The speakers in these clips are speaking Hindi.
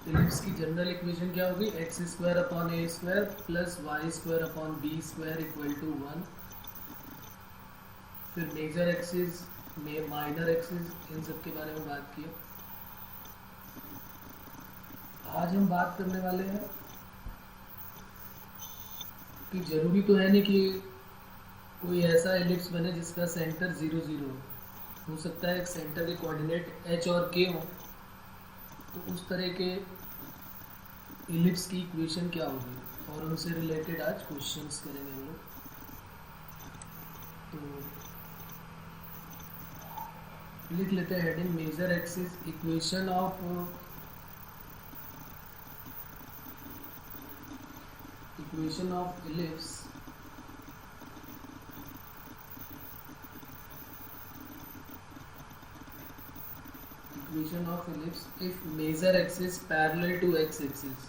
एलिप्स की जनरल इक्वेशन क्या होगी, X square upon A square plus Y square upon B square equal to 1। फिर मेजर एक्सिस में माइनर एक्सिस, इन सब के बारे में बात की। आज हम बात करने वाले हैं कि ज़रूरी तो है नहीं कि कोई ऐसा एलिप्स बने जिसका सेंटर 0 0 हो सकता है एक सेंटर के कोऑर्डिनेट एच और के हो। तो उस तरह के एलिप्स की इक्वेशन क्या होगी और उनसे रिलेटेड आज क्वेश्चंस करेंगे हम लोग। तो लिख लेते हैं heading major axis equation of ellipse if major axis parallel to x axis।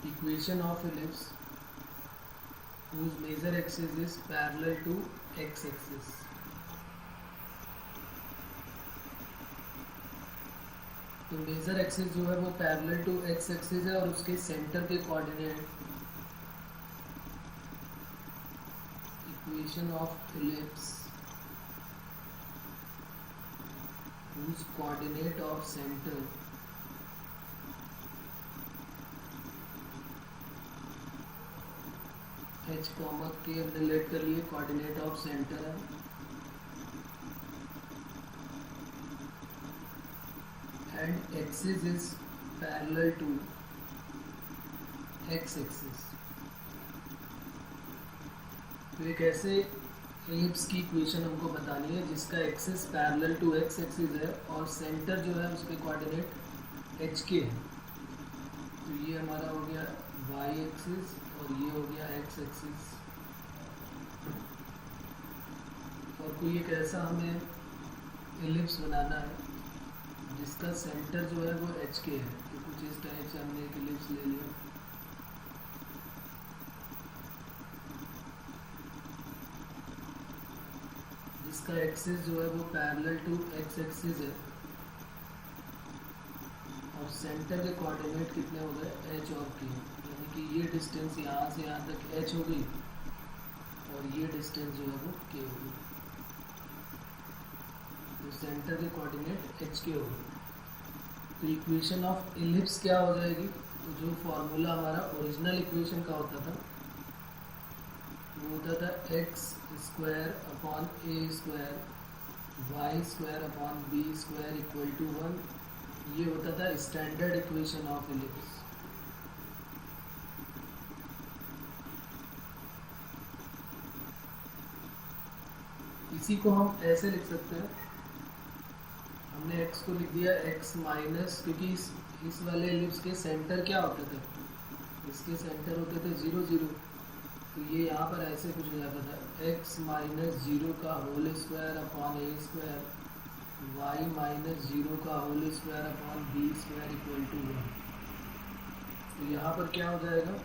equation of ellipse whose major axis is parallel to x axis। तो मेजर एक्सिस जो है वो पैरेलल टू एक्स एक्सिस है और उसके सेंटर के coordinate, equation of ellipse whose coordinate of center h comma K हमने लेट कर लिए, कोऑर्डिनेट ऑफ सेंटर है and axis is parallel to X axis. तो एक ऐसे एलिप्स की इक्वेशन हमको बतानी है जिसका axis parallel to X axis है और सेंटर जो है उसके कोऑर्डिनेट एच के है। तो ये हमारा हो गया वाई एक्सिस और ये हो गया एक्स एक्सिस। और कोई एक ऐसा हमें एलिप्स बनाना है जिसका सेंटर जो है वो एच के है। तो कुछ इस टाइप से हमने एक एलिप्स ले लिया। जिसका एक्सिस जो है वो पैरेलल टू एक्स एक्सिस है और सेंटर के कोऑर्डिनेट कितने हो गए, एच और के। यानी कि ये डिस्टेंस यहाँ से यहाँ तक एच हो गई और ये डिस्टेंस जो है वो के हो गई। तो सेंटर के कोऑर्डिनेट एच के हो गए। तो इक्वेशन ऑफ इलिप्स क्या हो जाएगी, तो जो फॉर्मूला हमारा ओरिजिनल इक्वेशन का होता था वो होता था X square upon A square Y square upon B square equal to 1। ये होता था स्टैंडर्ड इक्वेशन ऑफ इलिप्स। इसी को हम ऐसे लिख सकते हैं, हमने x को लिख दिया x माइनस, क्योंकि इस वाले एलिप्स के सेंटर क्या होते थे, इसके सेंटर होते थे 0 0। तो ये यहाँ पर ऐसे कुछ हो जाता था x माइनस 0 का whole square upon A square Y minus 0 का whole square upon B square equal to 1। तो यहाँ पर क्या हो जाएगा,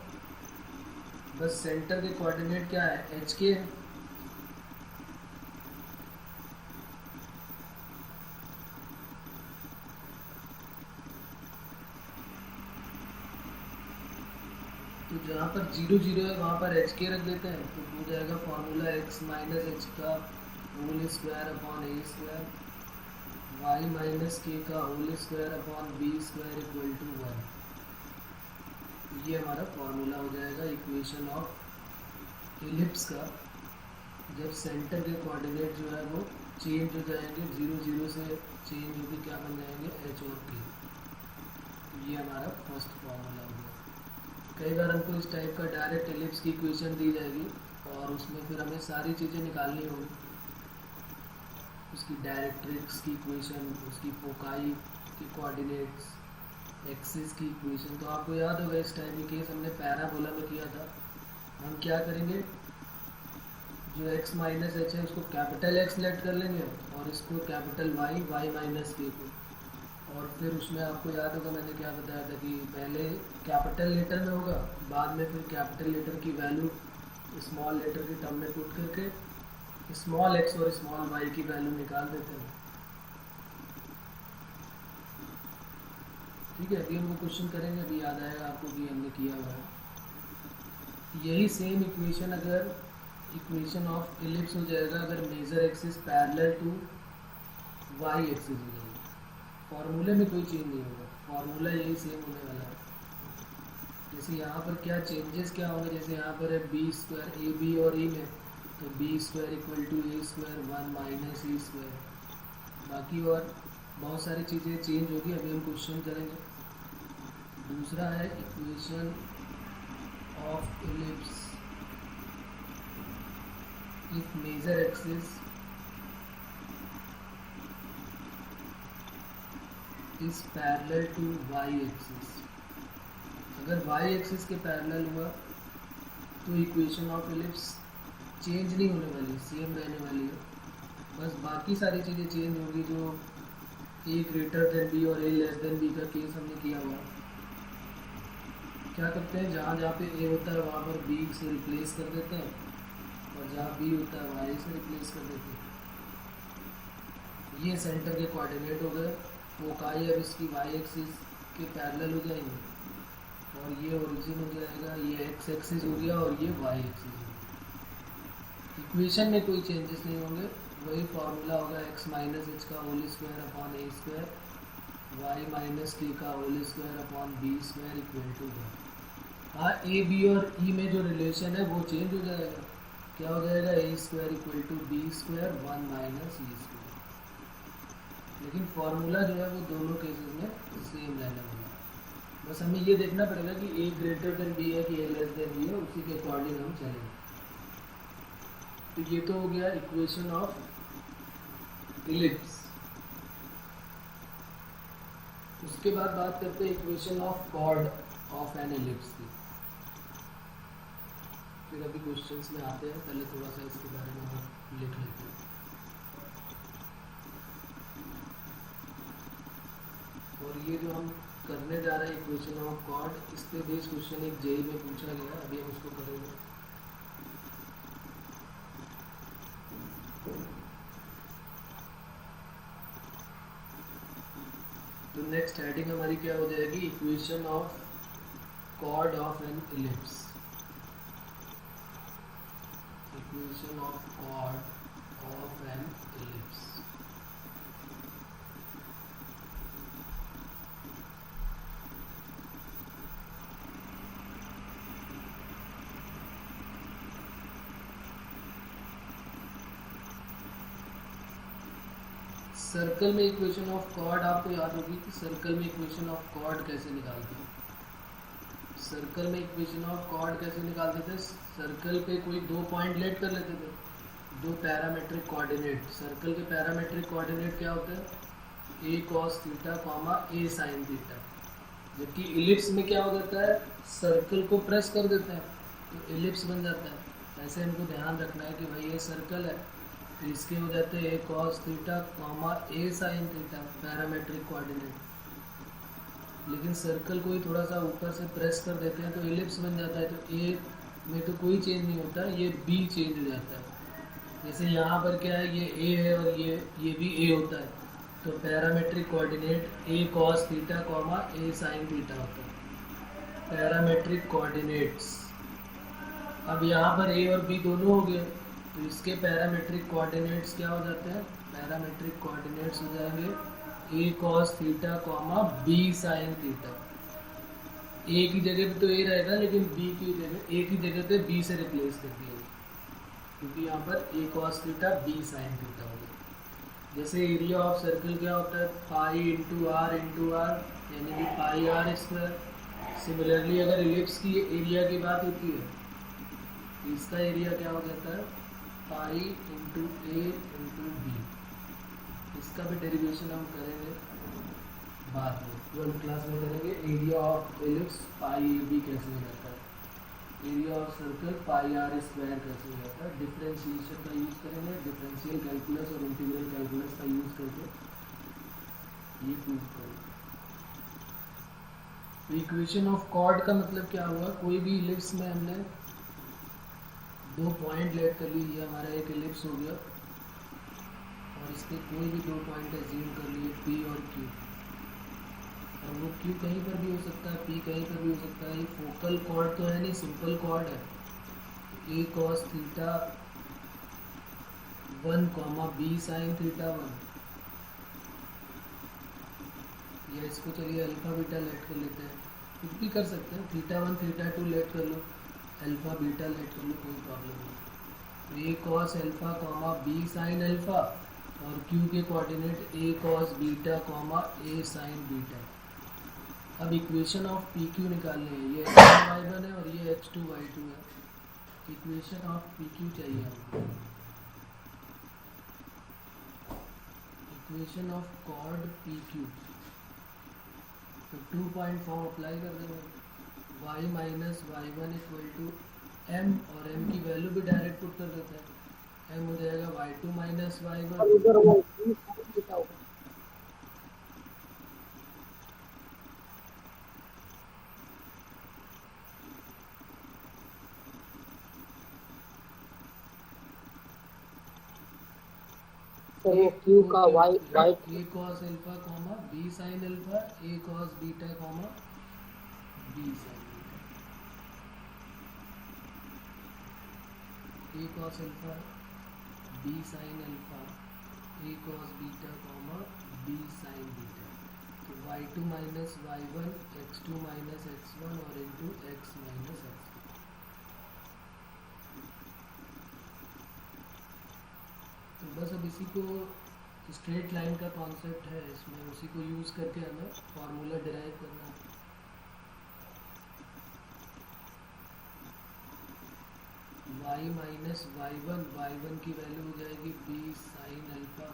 बस सेंटर के कोऑर्डिनेट क्या है, एच के है। तो जहाँ पर 0 0 है वहाँ पर एच के रख देते हैं। तो हो जाएगा फॉर्मूला एक्स माइनस एच का whole square upon A square Y minus K का whole square upon B square equal to 1। ये हमारा फॉर्मूला हो जाएगा इक्वेशन ऑफ इलिप्स का, जब सेंटर के कोऑर्डिनेट जो है वो चेंज हो जाएंगे 0 0 से चेंज होकर क्या बन जाएंगे, एच और के। ये हमारा फर्स्ट फॉर्मूला हो गया। कई बार हमको इस टाइप का डायरेक्ट एलिप्स की इक्वेशन दी जाएगी और उसमें फिर हमें सारी चीज़ें निकालनी होगी, उसकी डायरेक्ट्रिक्स की इक्वेशन, उसकी फोकाई के कोऑर्डिनेट्स, एक्सिस की इक्वेशन। तो आपको याद होगा इस टाइप की केस हमने पैराबोला में किया था। हम क्या करेंगे, जो x माइनस एच है उसको कैपिटल एक्स लेट कर लेंगे और इसको कैपिटल वाई वाई माइनस के को और फिर उसमें आपको याद होगा मैंने क्या बताया था कि पहले कैपिटल लेटर में होगा, बाद में फिर कैपिटल लेटर की वैल्यू स्मॉल लेटर के टर्म में पुट करके स्मॉल एक्स और स्मॉल वाई की वैल्यू निकाल देते हैं। ठीक है, अभी हम वो क्वेश्चन करेंगे, अभी याद आएगा आपको कि हमने किया हुआ है। यही सेम इक्वेशन अगर इक्वेशन ऑफ इलिप्स हो जाएगा अगर major axis parallel to Y axis हो जाएगा। फॉर्मूले में कोई चेंज नहीं होगा, फॉर्मूला यही सेम होने वाला है। जैसे यहाँ पर क्या चेंजेस क्या होंगे, जैसे यहाँ पर है बी स्क्वायर ए बी और ई में, तो B square equal to A square 1 minus E square. बाकी और बहुत सारी चीज़ें चेंज होगी, अभी हम क्वेश्चन करेंगे। दूसरा है equation of ellipse if major axis is parallel to Y axis. अगर वाई एक्सिस के पैरेलल हुआ तो इक्वेशन ऑफ इलिप्स चेंज नहीं होने वाली, सेम रहने वाली है। बस बाकी सारी चीज़ें चेंज होंगी, जो ए ग्रेटर देन बी और ए लेस देन बी का केस हमने किया हुआ। क्या करते हैं, जहाँ जहाँ पे ए होता है वहाँ पर बी से रिप्लेस कर देते हैं, और जहाँ बी होता है वाई से रिप्लेस कर देते हैं। ये सेंटर के कोऑर्डिनेट हो गए, फोकाई अब इसकी वाई एक्सिस के पैरेलल हो जाएंगे, और ये ओरिजिन हो जाएगा, ये एक्स एक्सिस हो गया और ये वाई एक्सिस हो गया। इक्वेशन में कोई चेंजेस नहीं होंगे, वही फार्मूला होगा एक्स माइनस एच का whole square upon A square, Y minus K का whole square upon B square equal to one. हाँ, ए बी और ई में जो रिलेशन है वो चेंज हो जाएगा, क्या हो जाएगा, A square equal to B square 1 minus E square. लेकिन फार्मूला जो है वो दोनों केसेस में सेम रहने वाला है। बस हमें ये देखना पड़ेगा कि ए ग्रेटर देन बी है कि ए लेस देन बी है, उसी के अकॉर्डिंग हम चलेंगे। तो ये तो हो गया इक्वेशन ऑफ इलिप्स। उसके बाद बात करते हैं equation of chord of an ellipse की। फिर अभी क्वेश्चंस में आते हैं, पहले थोड़ा सा इसके बारे में हम लिख लेते हैं। और ये जो हम करने जा रहे हैं इक्वेशन ऑफ कॉर्ड, इस पे बेस्ड क्वेश्चन एक जेई में पूछा गया, अभी हम उसको करेंगे। तो नेक्स्ट हेडिंग हमारी क्या हो जाएगी, equation of chord of an ellipse. Equation of chord of an ellipse. Circle में इक्वेशन ऑफ कॉर्ड आपको याद होगी कि सर्कल में इक्वेशन ऑफ कॉर्ड कैसे निकालते हैं। सर्कल में इक्वेशन ऑफ कॉर्ड कैसे निकालते थे, सर्कल पे कोई दो पॉइंट लेट कर लेते थे, दो पैरामेट्रिक कोऑर्डिनेट। सर्कल के पैरामेट्रिक कोऑर्डिनेट क्या होते हैं, ए cos theta comma A sine theta. जबकि इलिप्स में क्या हो जाता है, सर्कल को प्रेस कर देते हैं तो इलिप्स बन जाता है। ऐसे हमको ध्यान रखना है कि भाई ये सर्कल है तो इसके हो जाते हैं ए cos theta comma A sine theta parametric coordinate. लेकिन सर्कल को ही थोड़ा सा ऊपर से प्रेस कर देते हैं तो इलिप्स बन जाता है। तो ए में तो कोई चेंज नहीं होता, ये बी चेंज हो जाता है। जैसे यहाँ पर क्या है, ये ए है और ये भी ए होता है, तो parametric coordinate A cos theta comma A sine theta होता है, पैरामेट्रिक कोऑर्डिनेट्स। अब यहाँ पर ए और बी दोनों हो गए, तो इसके पैरामेट्रिक कोऑर्डिनेट्स क्या हो जाते हैं, पैरामेट्रिक कोऑर्डिनेट्स हो जाएंगे A cos theta comma B sine theta. A की जगह पे तो ए रहेगा, लेकिन बी की जगह ए की जगह पे बी से रिप्लेस कर दिया, क्योंकि यहाँ पर A cos theta B sine theta हो गया। जैसे एरिया ऑफ सर्कल क्या होता है, पाई इंटू आर यानी कि पाई आर स्क्वायर। सिमिलरली अगर इलिप्स की एरिया की बात होती है तो इसका एरिया क्या हो जाता है, पाई इंटू ए इंटू बी। इसका भी डेरिवेशन हम करेंगे बाद में, 12th क्लास में करेंगे। Area of ellipse pi A B कैसे हो जाता है, area of circle pi R square कैसे हो जाता है। डिफरेंशिएशन का यूज़ करेंगे, डिफरेंशियल कैलकुलस और इंटीग्रल कैलकुलस का यूज़ करके ये प्रूव करो। इक्वेशन ऑफ कॉर्ड का मतलब क्या हुआ, कोई भी इलिप्स में हमने दो पॉइंट लेट कर ली, ये हमारा एक इलिप्स हो गया और इसके कोई भी दो पॉइंट एज्यूम कर लिए पी और क्यू, और वो क्यू कहीं पर भी हो सकता है, पी कहीं पर भी हो सकता है। ये फोकल कॉर्ड तो है नहीं, सिंपल कॉर्ड है। A cos theta 1 comma B sine theta 1, या इसको चलिए अल्फा बीटा लेट कर लेते हैं, कुछ भी कर सकते हैं, थीटा 1 थीटा 2 लेट कर लो, अल्फा बीटा लेट कर लो, कोई प्रॉब्लम नहीं। A cos alpha comma B sine alpha और क्यू के coordinate A cos beta comma A sine beta. अब इक्वेशन ऑफ पी क्यू निकालने हैं, ये x1 y1 है और ये x2 y2 है। इक्वेशन ऑफ पी क्यू चाहिए हमको, equation of chord P Q. तो 2 पॉइंट फॉर्म अप्लाई कर देंगे, y minus Y one equal to M, और m की वैल्यू भी डायरेक्ट पुट कर देते हैं, m हो जाएगा y2 minus Y one. Q का Y A cos alpha comma B sine alpha, A cos beta comma B sine beta, A cos alpha B sine alpha, A cos beta comma B sine beta. तो y2 minus Y one, x2 minus x1 और इंटू x माइनस x। तो बस अब इसी को स्ट्रेट लाइन का कॉन्सेप्ट है इसमें, उसी को यूज़ करके हमें फार्मूला डिराइव करना है। y माइनस वाई वन की वैल्यू हो जाएगी b sine alpha,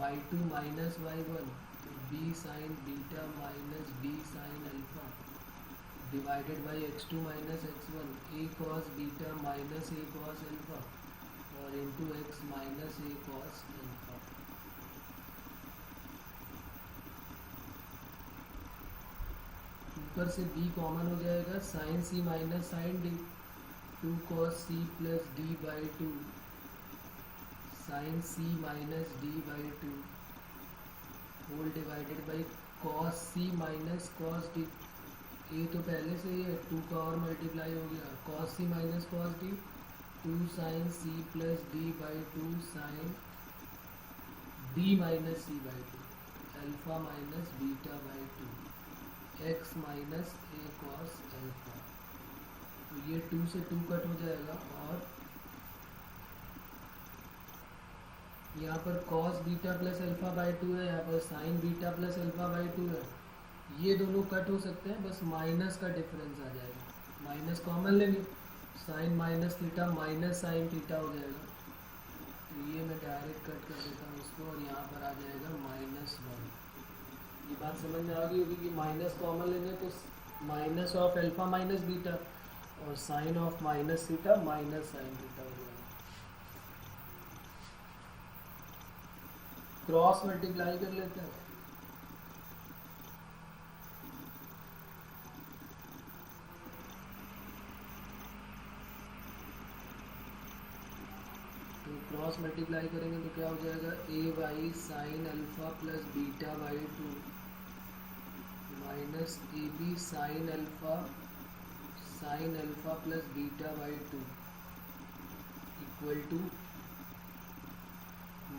y2 minus Y one तो b sine beta minus b sine alpha divided by x2 minus x1, a cos beta minus a cos alpha और into x minus a cos alpha. ऊपर से b कॉमन हो जाएगा, sine c minus sine d, 2 cos c plus d by two sine c minus d by two whole divided by cos c minus cos d। ये तो पहले से ही है, 2 का और मल्टीप्लाई हो गया, cos c minus cos d, 2 sine c plus d by two sine d minus c by two, alpha minus beta by two, x minus a cos alpha. तो ये 2 से 2 कट हो जाएगा और यहाँ पर cos beta plus alpha by two है, यहाँ पर sign beta plus alpha by two है, ये दोनों कट हो सकते हैं, बस माइनस का डिफरेंस आ जाएगा, माइनस कॉमन लेंगे, sine minus theta minus sine theta हो जाएगा। तो ये मैं डायरेक्ट कट कर देता हूँ इसको और यहाँ पर आ जाएगा -1। ये बात समझ में आ गई होगी कि माइनस कॉमन लेंगे तो minus of alpha minus beta और sine of minus theta minus sine theta हो जाएगा। क्रॉस मल्टीप्लाई कर लेते हैं, तो क्रॉस मल्टीप्लाई करेंगे तो क्या हो जाएगा, A Y sine alpha plus beta by two minus A B sine alpha plus beta by two equal to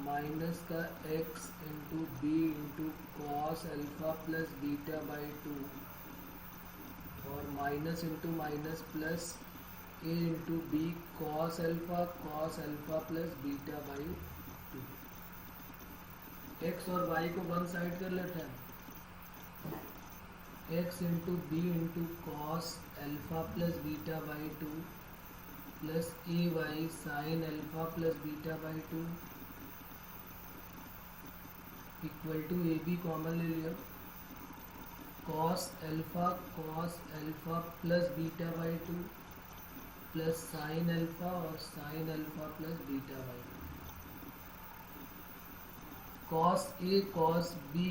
minus का x into B into cos alpha plus beta by two और minus into minus plus a into B cos alpha plus beta by two. x और y को वन साइड कर लेते हैं, x into B into cos alpha plus beta by two plus A Y sine alpha plus beta by two equal to A B common ले लिया, cos alpha plus beta by two plus sine alpha और sine alpha plus beta by two. Cos A cos B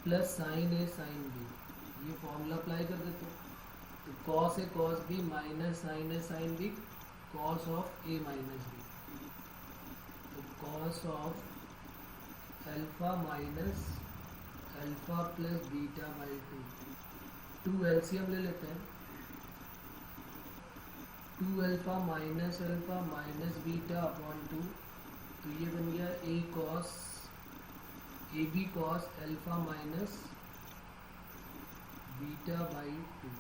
plus sine A sine B, ये फॉर्मूला अप्लाई कर देते हैं। तो cos A cos B minus sine A sine B cos of A minus B, तो cos of alpha minus alpha plus beta by 2 LCM ले लेते हैं। 2 अल्फा माइनस बीटा अपॉन 2, तो ये बन गया A B cos alpha minus beta by 2,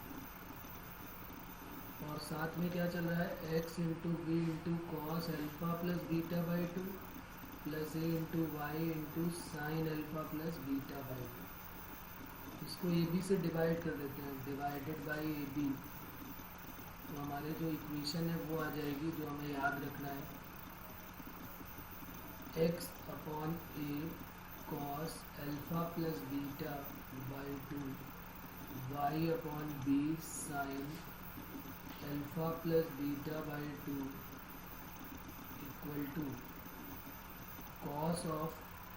और साथ में क्या चल रहा है x into B into cos alpha plus beta by 2 plus A into Y into sine alpha plus beta by 2। इसको ए बी से डिवाइड कर देते हैं, डिवाइडेड बाई ए बी, तो हमारे जो इक्वेशन है वो आ जाएगी जो हमें याद रखना है, x upon A cos alpha plus beta by 2 y upon B sine alpha plus beta by 2 equal to cos of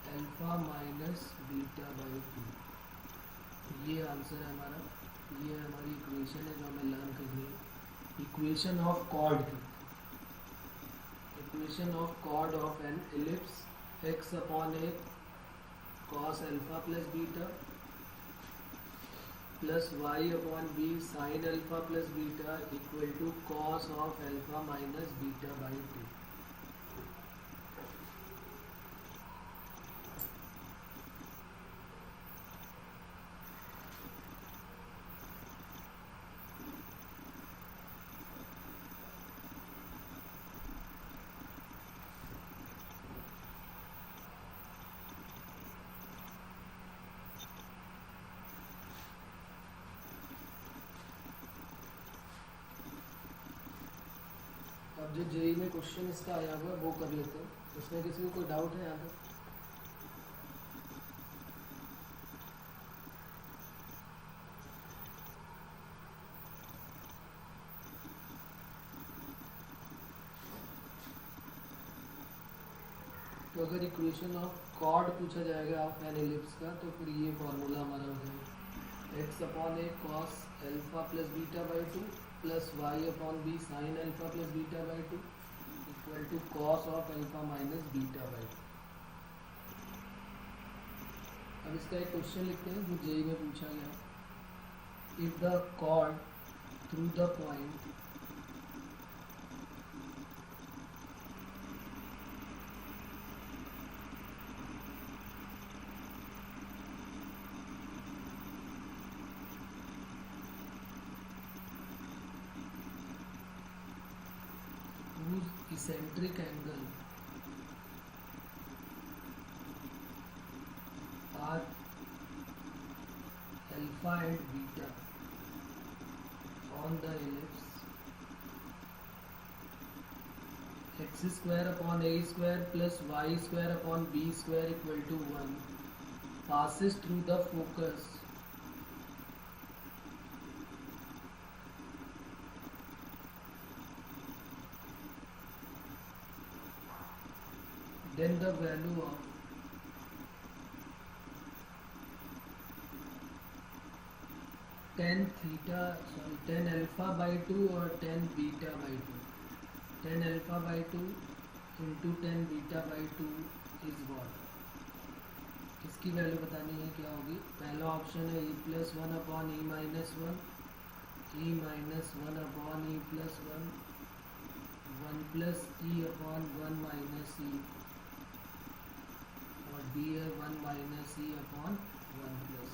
alpha minus beta by 2। ये आंसर है हमारा, ये हमारी इक्वेशन है जो हमें लर्न करनी है। इक्वेशन ऑफ कॉर्ड की, equation of chord of an ellipse x upon A cos alpha plus beta plus y upon B sine alpha plus beta equal to cos of alpha minus beta by 2। अब जो जेई में क्वेश्चन इसका आया हुआ है वो कर लेते हैं, इसमें किसी को कोई डाउट है यहाँ तक? तो अगर इक्वेशन ऑफ कॉर्ड पूछा जाएगा ऑफ एन एलिप्स का, तो फिर ये फॉर्मूला हमारा हो जाएगा x upon A cos alpha plus beta by 2 plus Y upon B sine alpha plus beta by 2 equal to cos of alpha minus beta by 2। अब इसका एक क्वेश्चन लिखते हैं जो जेई में पूछा गया। If the cord through the point eccentric angle are alpha and beta on the ellipse x square upon a square plus y square upon b square equal to 1 passes through the focus then the value of tan alpha by 2 और tan beta by 2, tan alpha by 2 into tan beta by 2 is what? इसकी वैल्यू बतानी है क्या होगी। पहला ऑप्शन है e plus 1 upon e minus 1, e minus 1 upon e plus 1, 1 plus e upon 1 minus e, और डी है 1 माइनस ई अपॉन 1 प्लस।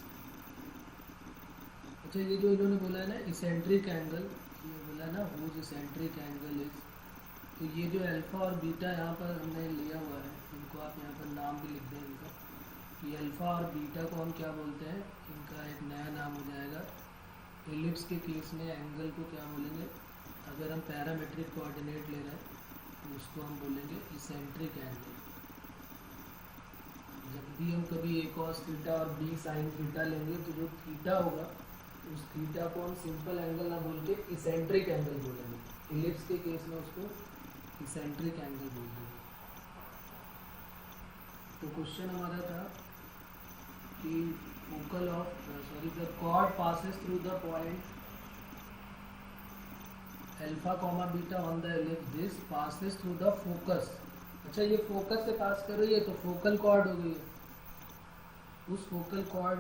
अच्छा, ये जो इन्होंने बोला है ना इसेंट्रिक एंगल, ये बोला ना हुज इसेंट्रिक एंगल इज, तो ये जो अल्फ़ा और बीटा यहाँ पर हमने लिया हुआ है, इनको आप यहाँ पर नाम भी लिख दें इनका, कि अल्फ़ा और बीटा को हम क्या बोलते हैं, इनका एक नया नाम हो जाएगा। एलिप्स के केस में एंगल को क्या बोलेंगे, अगर हम पैरामेट्रिक कोऑर्डिनेट ले रहे हैं तो उसको हम बोलेंगे इसेंट्रिक एंगल। जब भी हम कभी ए कॉस थीटा और बी साइन थीटा लेंगे तो जो थीटा होगा उस थीटा को हम सिंपल एंगल ना बोल के इसेंट्रिक एंगल बोलेंगे। इलिप्स के केस में उसको इसेंट्रिक एंगल बोल देंगे। तो क्वेश्चन हमारा था कि focal of the chord passes through the point alpha comma beta on the ellipse, this passes through the focus. अच्छा, ये फोकस से पास कर रही है तो फोकल कॉर्ड हो गई है। उस फोकल कॉर्ड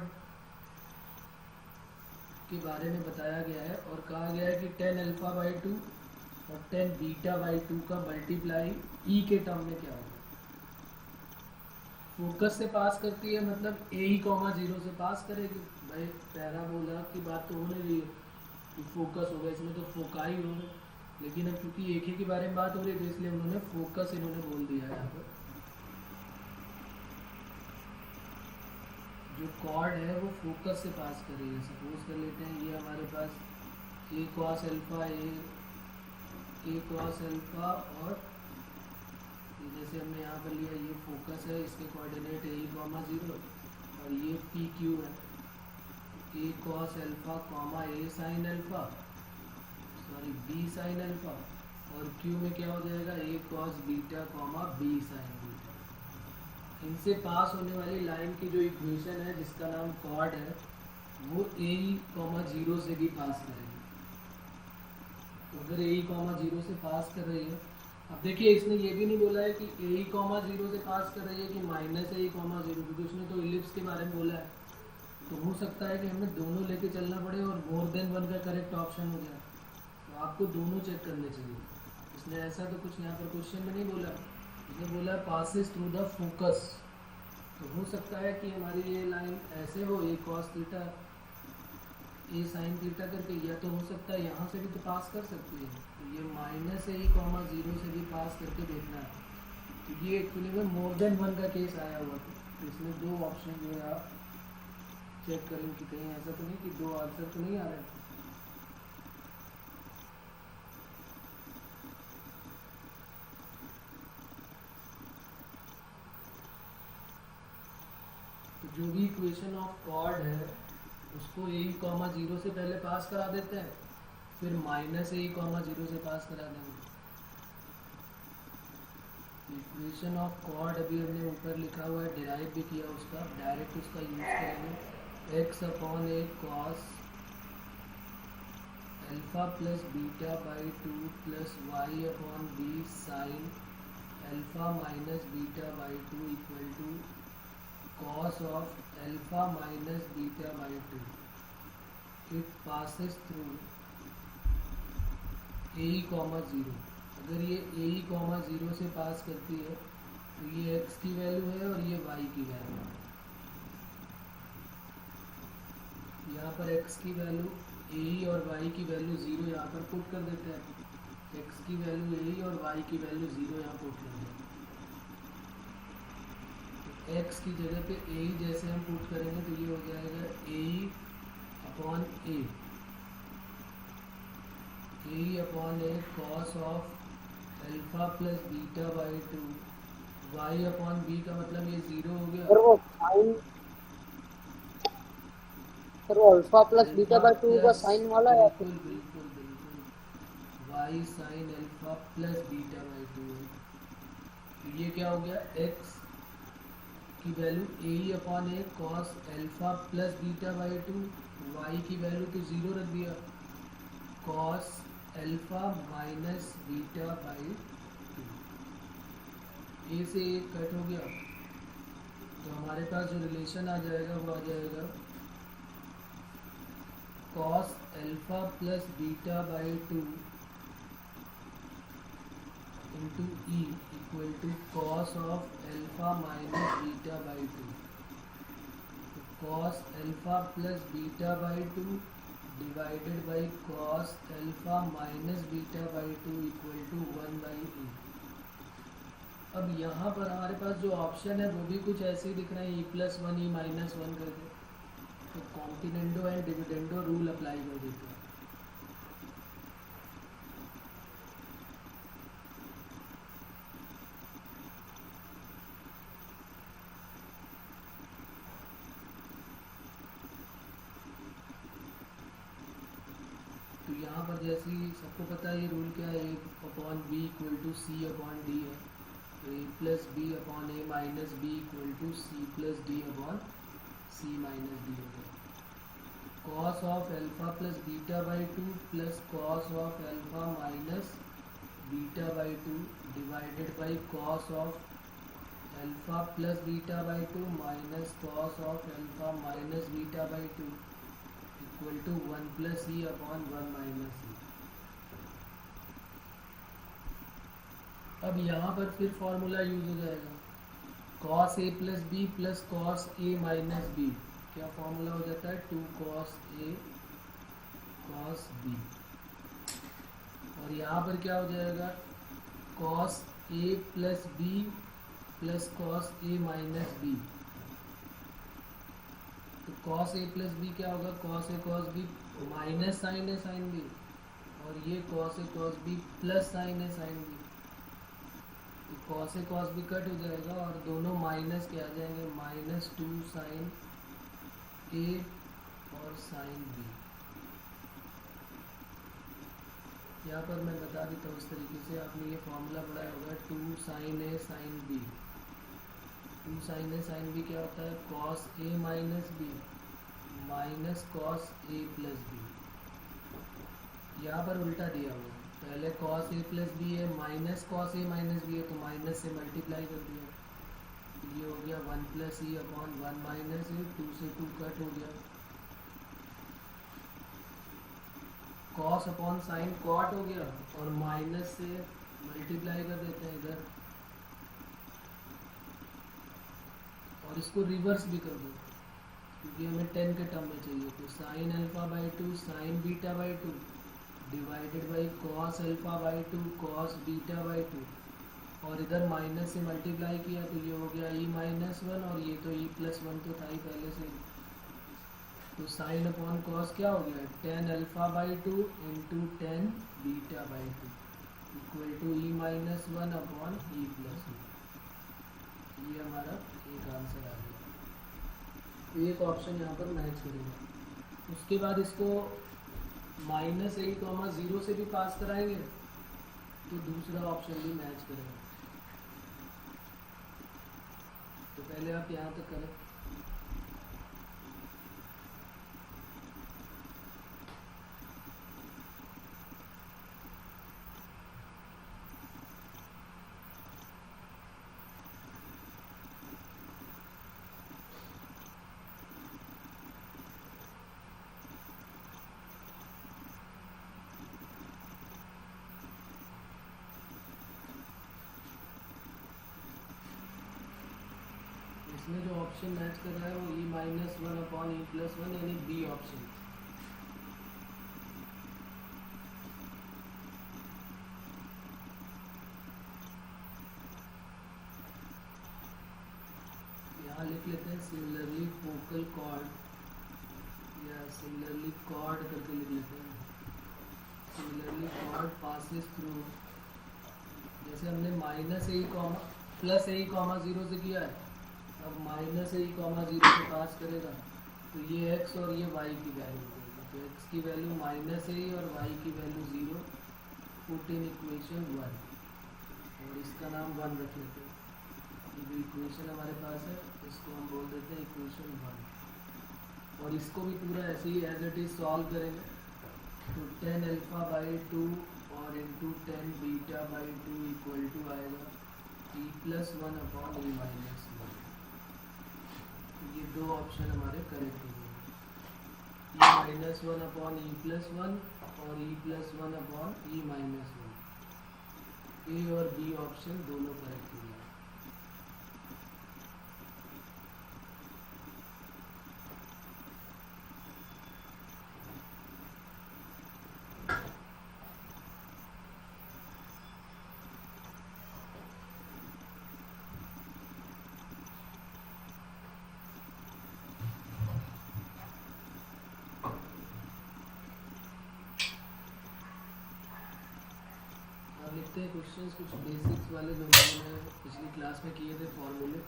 के बारे में बताया गया है और कहा गया है कि 10 अल्फा बाई 2 और 10 बीटा बाई 2 का मल्टीप्लाई ई के टर्म में क्या होगा। फोकस से पास करती है मतलब ए ही कॉमा 0 से पास करेगी। भाई पैराबोला की बात तो हो नहीं रही है कि फोकस होगा, इसमें तो फोकाई होगा, लेकिन अब क्योंकि एक ही के बारे में बात हो रही है तो इसलिए उन्होंने फोकस इन्होंने बोल दिया है। यहाँ पर जो कॉर्ड है वो फोकस से पास कर रही है। सपोज कर लेते हैं ये हमारे पास ए cos alpha A cos alpha, और जैसे हमने यहाँ पर लिया ये फोकस है, इसके कोऑर्डिनेट है e कॉमा 0 और ये पी क्यू है A cos alpha comma A sine alpha, sorry B sine alpha, और क्यू में क्या हो जाएगा A cos beta comma B sine beta. इनसे पास होने वाली लाइन की जो इक्वेशन है जिसका नाम कॉर्ड है वो ए कॉमा 0 से भी पास करेगी। तो अगर ए कॉमा 0 से पास कर रही है, अब देखिए इसने ये भी नहीं बोला है कि ए कॉमा 0 से पास कर रही है कि माइनस ए कॉमा 0, क्योंकि उसने तो इलिप्स के बारे में बोला है। तो हो सकता है कि हमें दोनों लेके चलना पड़े और मोर देन वन का करेक्ट ऑप्शन हो जाए, तो आपको दोनों चेक करने चाहिए। इसने ऐसा तो कुछ यहाँ पर क्वेश्चन में नहीं बोला, इसने बोला पासिस थ्रू द फोकस। तो हो सकता है कि हमारी ये लाइन ऐसे हो ए कॉस थीटा ए साइन थीटा करके, या तो हो सकता है यहाँ से भी तो पास कर सकती है। तो ये माइनस ए कॉमा 0 से भी पास करके देखना है। तो ये एक्चुअली में मोर देन वन का केस आया हुआ था, तो इसमें दो ऑप्शन जो है आप चेक करेंगे कि कहीं ऐसा तो नहीं कि दो आंसर तो नहीं आ रहे। तो जो भी इक्वेशन ऑफ कॉर्ड है उसको ए कॉमा 0 से पहले पास करा देते हैं, फिर माइनस ए कॉमा 0 से पास करा देंगे। इक्वेशन ऑफ कॉर्ड अभी हमने ऊपर लिखा हुआ है, डिराइव भी किया उसका, डायरेक्ट उसका यूज करेंगे। X upon A cos alpha plus beta by 2 plus Y upon B sine alpha minus beta by 2 equal to cos of alpha minus beta by 2. It passes through a comma 0। अगर ये a comma 0 से पास करती है तो ये x की वैल्यू है और ये y की वैल्यू है। यहाँ पर x की वैल्यू a और y की वैल्यू 0 यहाँ पर पुट कर देते हैं। x की वैल्यू a और y की वैल्यू 0 यहाँ पुट कर देते हैं। x की जगह पे a जैसे हम पुट करेंगे तो ये हो जाएगा a upon a cos of alpha plus beta by 2 y upon b का मतलब ये 0 हो गया। सर वो अल्फा प्लस बीटा बाई 2 का साइन वाला है। बिल्कुल बिल्कुल बिल्कुल y sine alpha plus beta by 2 है। तो ये क्या हो गया, x की value A upon A cos alpha plus beta by 2, वाई की वैल्यू तो 0 रख दिया, cos alpha minus beta by 2। A से ए कट हो गया तो हमारे पास जो रिलेशन आ जाएगा वो आ जाएगा cos alpha plus beta by 2 into E equal to cos of alpha minus beta by 2। Cos alpha plus beta by 2 divided by cos alpha minus beta by 2 equal to 1 by E. अब यहाँ पर हमारे पास जो ऑप्शन है वो भी कुछ ऐसे ही दिख रहे हैं, e+1 e-1 करके। तो कॉम्टिनेंडो एंड डिविडेंडो रूल अप्लाई कर देते हैं। तो यहाँ पर जैसे ही सबको पता है ये रूल क्या है, a upon B equal to C upon D है। तो A plus B upon A minus B equal to C plus D upon C minus D हो गया। Cos of alpha plus beta by two plus cos of alpha minus beta by two divided by cos of alpha plus beta by two minus cos of alpha minus beta by two equal to 1 plus E upon 1 minus ई। अब यहाँ पर फिर फॉर्मूला यूज हो जाएगा, cos A plus B plus cos A minus B, क्या फॉर्मूला हो जाता है 2 कॉस ए कॉस बी। और यहाँ पर क्या हो जाएगा cos A plus B plus cos A minus B. तो कॉस ए प्लस बी क्या होगा, cos A cos B minus sine A sine B, और ये cos A cos B plus sine A sine B. तो cos A cos B cut हो जाएगा और दोनों माइनस के आ जाएंगे, माइनस 2 साइन ए और साइन बी। यहाँ पर मैं बता देता हूँ इस तरीके से, आपने ये फॉर्मूला पढ़ा होगा 2 sign A sine B. 2 sign A sine B क्या होता है, cos A minus B minus cos A plus B. यहाँ पर उल्टा दिया हुआ है, पहले कॉस ए प्लस बी है minus cos A minus B है, तो माइनस से मल्टीप्लाई कर दिया, तो ये हो गया 1 प्लस ई अपॉन 1 माइनस ए, 2 से 2 कट हो गया, कॉस अपॉन साइन कॉट हो गया, और माइनस से मल्टीप्लाई कर देते हैं इधर, और इसको रिवर्स भी कर दो क्योंकि हमें 10 के टर्म में चाहिए। तो sine alpha by 2 sign beta by 2 divided by cos alpha by 2 cos beta by 2, और इधर माइनस से मल्टीप्लाई किया तो ये हो गया ई माइनस 1, और ये तो ई प्लस 1 तो था ही पहले से। तो साइन अपॉन कॉस क्या हो गया 10 alpha by 2 into 10 beta by 2 equal to E minus 1 upon E plus 1। ये हमारा एक आंसर आ गया, एक ऑप्शन यहाँ पर मैच करेगा। उसके बाद इसको माइनस ए कॉमा 0 से भी पास कराएंगे तो दूसरा ऑप्शन भी मैच करेगा। तो पहले आप यहाँ तक करें। इसमें जो ऑप्शन मैच कर रहा है वो ई माइनस 1 अपॉन ई प्लस 1 यानी बी ऑप्शन। यहाँ लिख लेते हैं सिमिलरली फोकल कॉर्ड, या सिमिलरली कॉर्ड करके लिख लेते हैं। सिमिलरली कॉर्ड पासिस थ्रू, जैसे हमने minus A comma plus A comma 0 से किया है, अब माइनस ए कॉमा 0 से पास करेगा तो ये x और ये y की वैल्यू देगा। तो x की वैल्यू माइनस ए और y की वैल्यू 0, पुट इन इक्वेशन 1, और इसका नाम 1 रख लेते हैं। ये जो इक्वेशन हमारे पास है इसको हम बोल देते हैं इक्वेशन 1, और इसको भी पूरा ऐसे ही एज इट इज सॉल्व करेंगे। तो 10 अल्फा बाई 2 और into 10 beta by 2 equal to आएगा E plus 1 upon E minus 1। ये दो ऑप्शन हमारे करेक्ट होंगे, E minus 1 upon E plus 1 और E plus 1 upon E minus 1। A और बी ऑप्शन दोनों करेक्ट होंगे। लिखते हैं क्वेश्चंस कुछ बेसिक्स वाले जो मैंने पिछली क्लास में किए थे फॉर्मूले,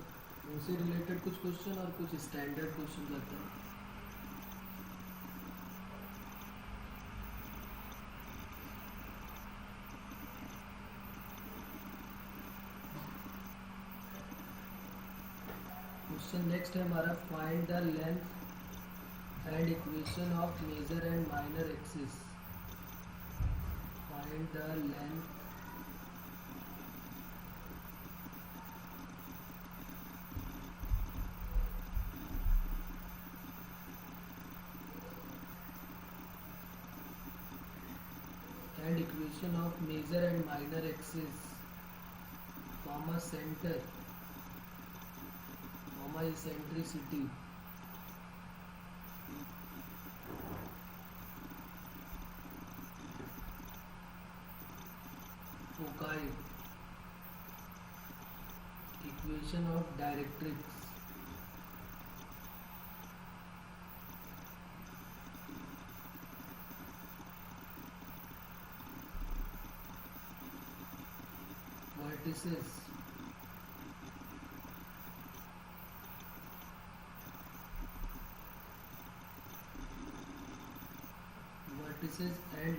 उनसे रिलेटेड कुछ क्वेश्चन और कुछ स्टैंडर्ड क्वेश्चन करते हैं। क्वेश्चन नेक्स्ट है हमारा, find the length and equation of major and minor axis. Find the length and equation of major and minor axis, comma center, comma eccentricity, foci, equation of directrix, vertices, and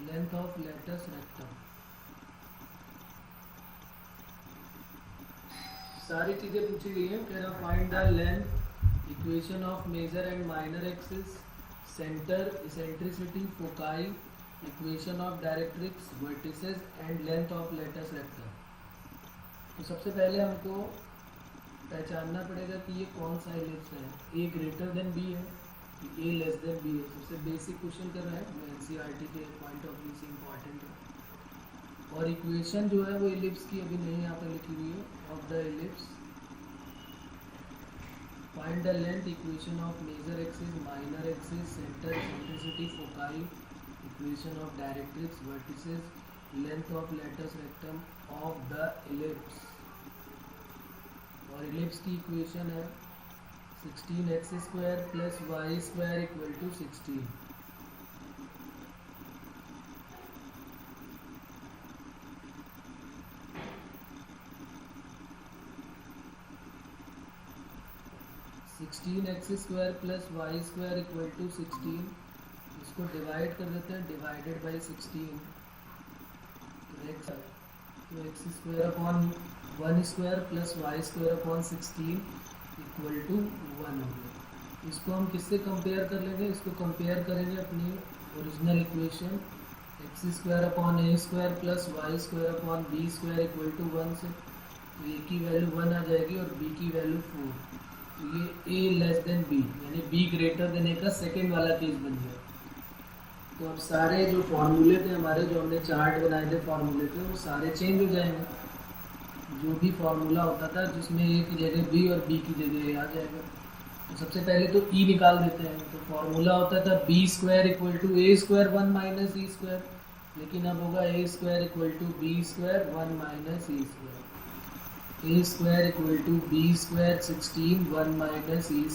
length of latus rectum। सारी चीजें पूछी गई हैं। कह रहा find the length, equation of major and minor axis, centre, eccentricity, foci, equation of directrix, vertices and length of latus rectum. तो सबसे पहले हमको पहचानना पड़ेगा कि ये कौन सा एलिप्स है, ए ग्रेटर देन बी है कि ए लेस देन बी है। सबसे बेसिक क्वेश्चन कर रहा है, एनसीईआरटी के पॉइंट ऑफ व्यू से इम्पॉर्टेंट है। और इक्वेशन जो है वो एलिप्स की अभी नहीं यहाँ पर लिखी हुई है, of the ellipse. Find the length, equation of major axis, minor axis, centre, eccentricity, foci, equation of directrix, vertices, length of latus rectum of the ellipse. और एलिप्स की इक्वेशन है 16x² + y² = 16। इसको डिवाइड कर देते हैं, डिवाइडेड बाई 16। तो x² अपॉन 1² + y² अपॉन 16 = 1 हो गया। इसको हम किससे कंपेयर कर लेंगे? इसको कंपेयर करेंगे अपनी original equation x² upon a² + y² upon b² = 1 से। तो a की वैल्यू 1 आ जाएगी और b की वैल्यू 4। तो ये a लेस देन b यानी b ग्रेटर देन a का सेकेंड वाला केस बन गया। तो अब सारे जो फॉर्मूले थे हमारे, जो हमने चार्ट बनाए थे फॉर्मूले के, वो सारे चेंज हो जाएंगे। जो भी फॉर्मूला होता था जिसमें a की जगह b और b की जगह a आ जाएगा। तो सबसे पहले तो e निकाल देते हैं। तो फॉर्मूला होता था b² = a² 1 - e², लेकिन अब होगा a² = b² 1 - e²। a² = b² 16 1 - e²,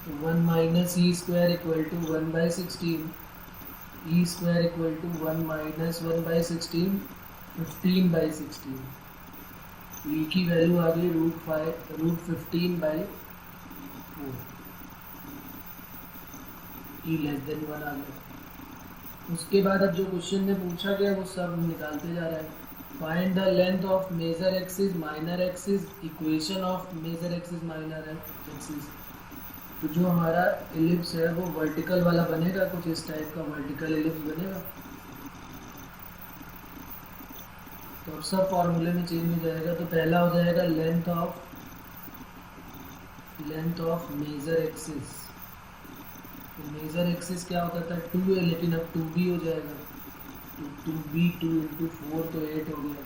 तो 1 - e² = 1/16, e² = 1 - 1/16, 15/16। e की वैल्यू आ गई √15/4, e लेस देन 1 आ गया। उसके बाद अब जो क्वेश्चन में पूछा गया वो सब निकालते जा रहा है। Find the length of major axis, minor axis, equation of major axis, minor axis. तो जो हमारा एलिप्स है वो वर्टिकल वाला बनेगा, कुछ इस टाइप का वर्टिकल एलिप्स बनेगा। तो अब सब फॉर्मूले में चेंज हो जाएगा। तो पहला हो जाएगा लेंथ ऑफ मेजर एक्सिस। तो मेजर एक्सिस क्या होता था? 2 है, लेकिन अब 2b हो जाएगा। तो 2b 2 × 4 तो 8 हो गया।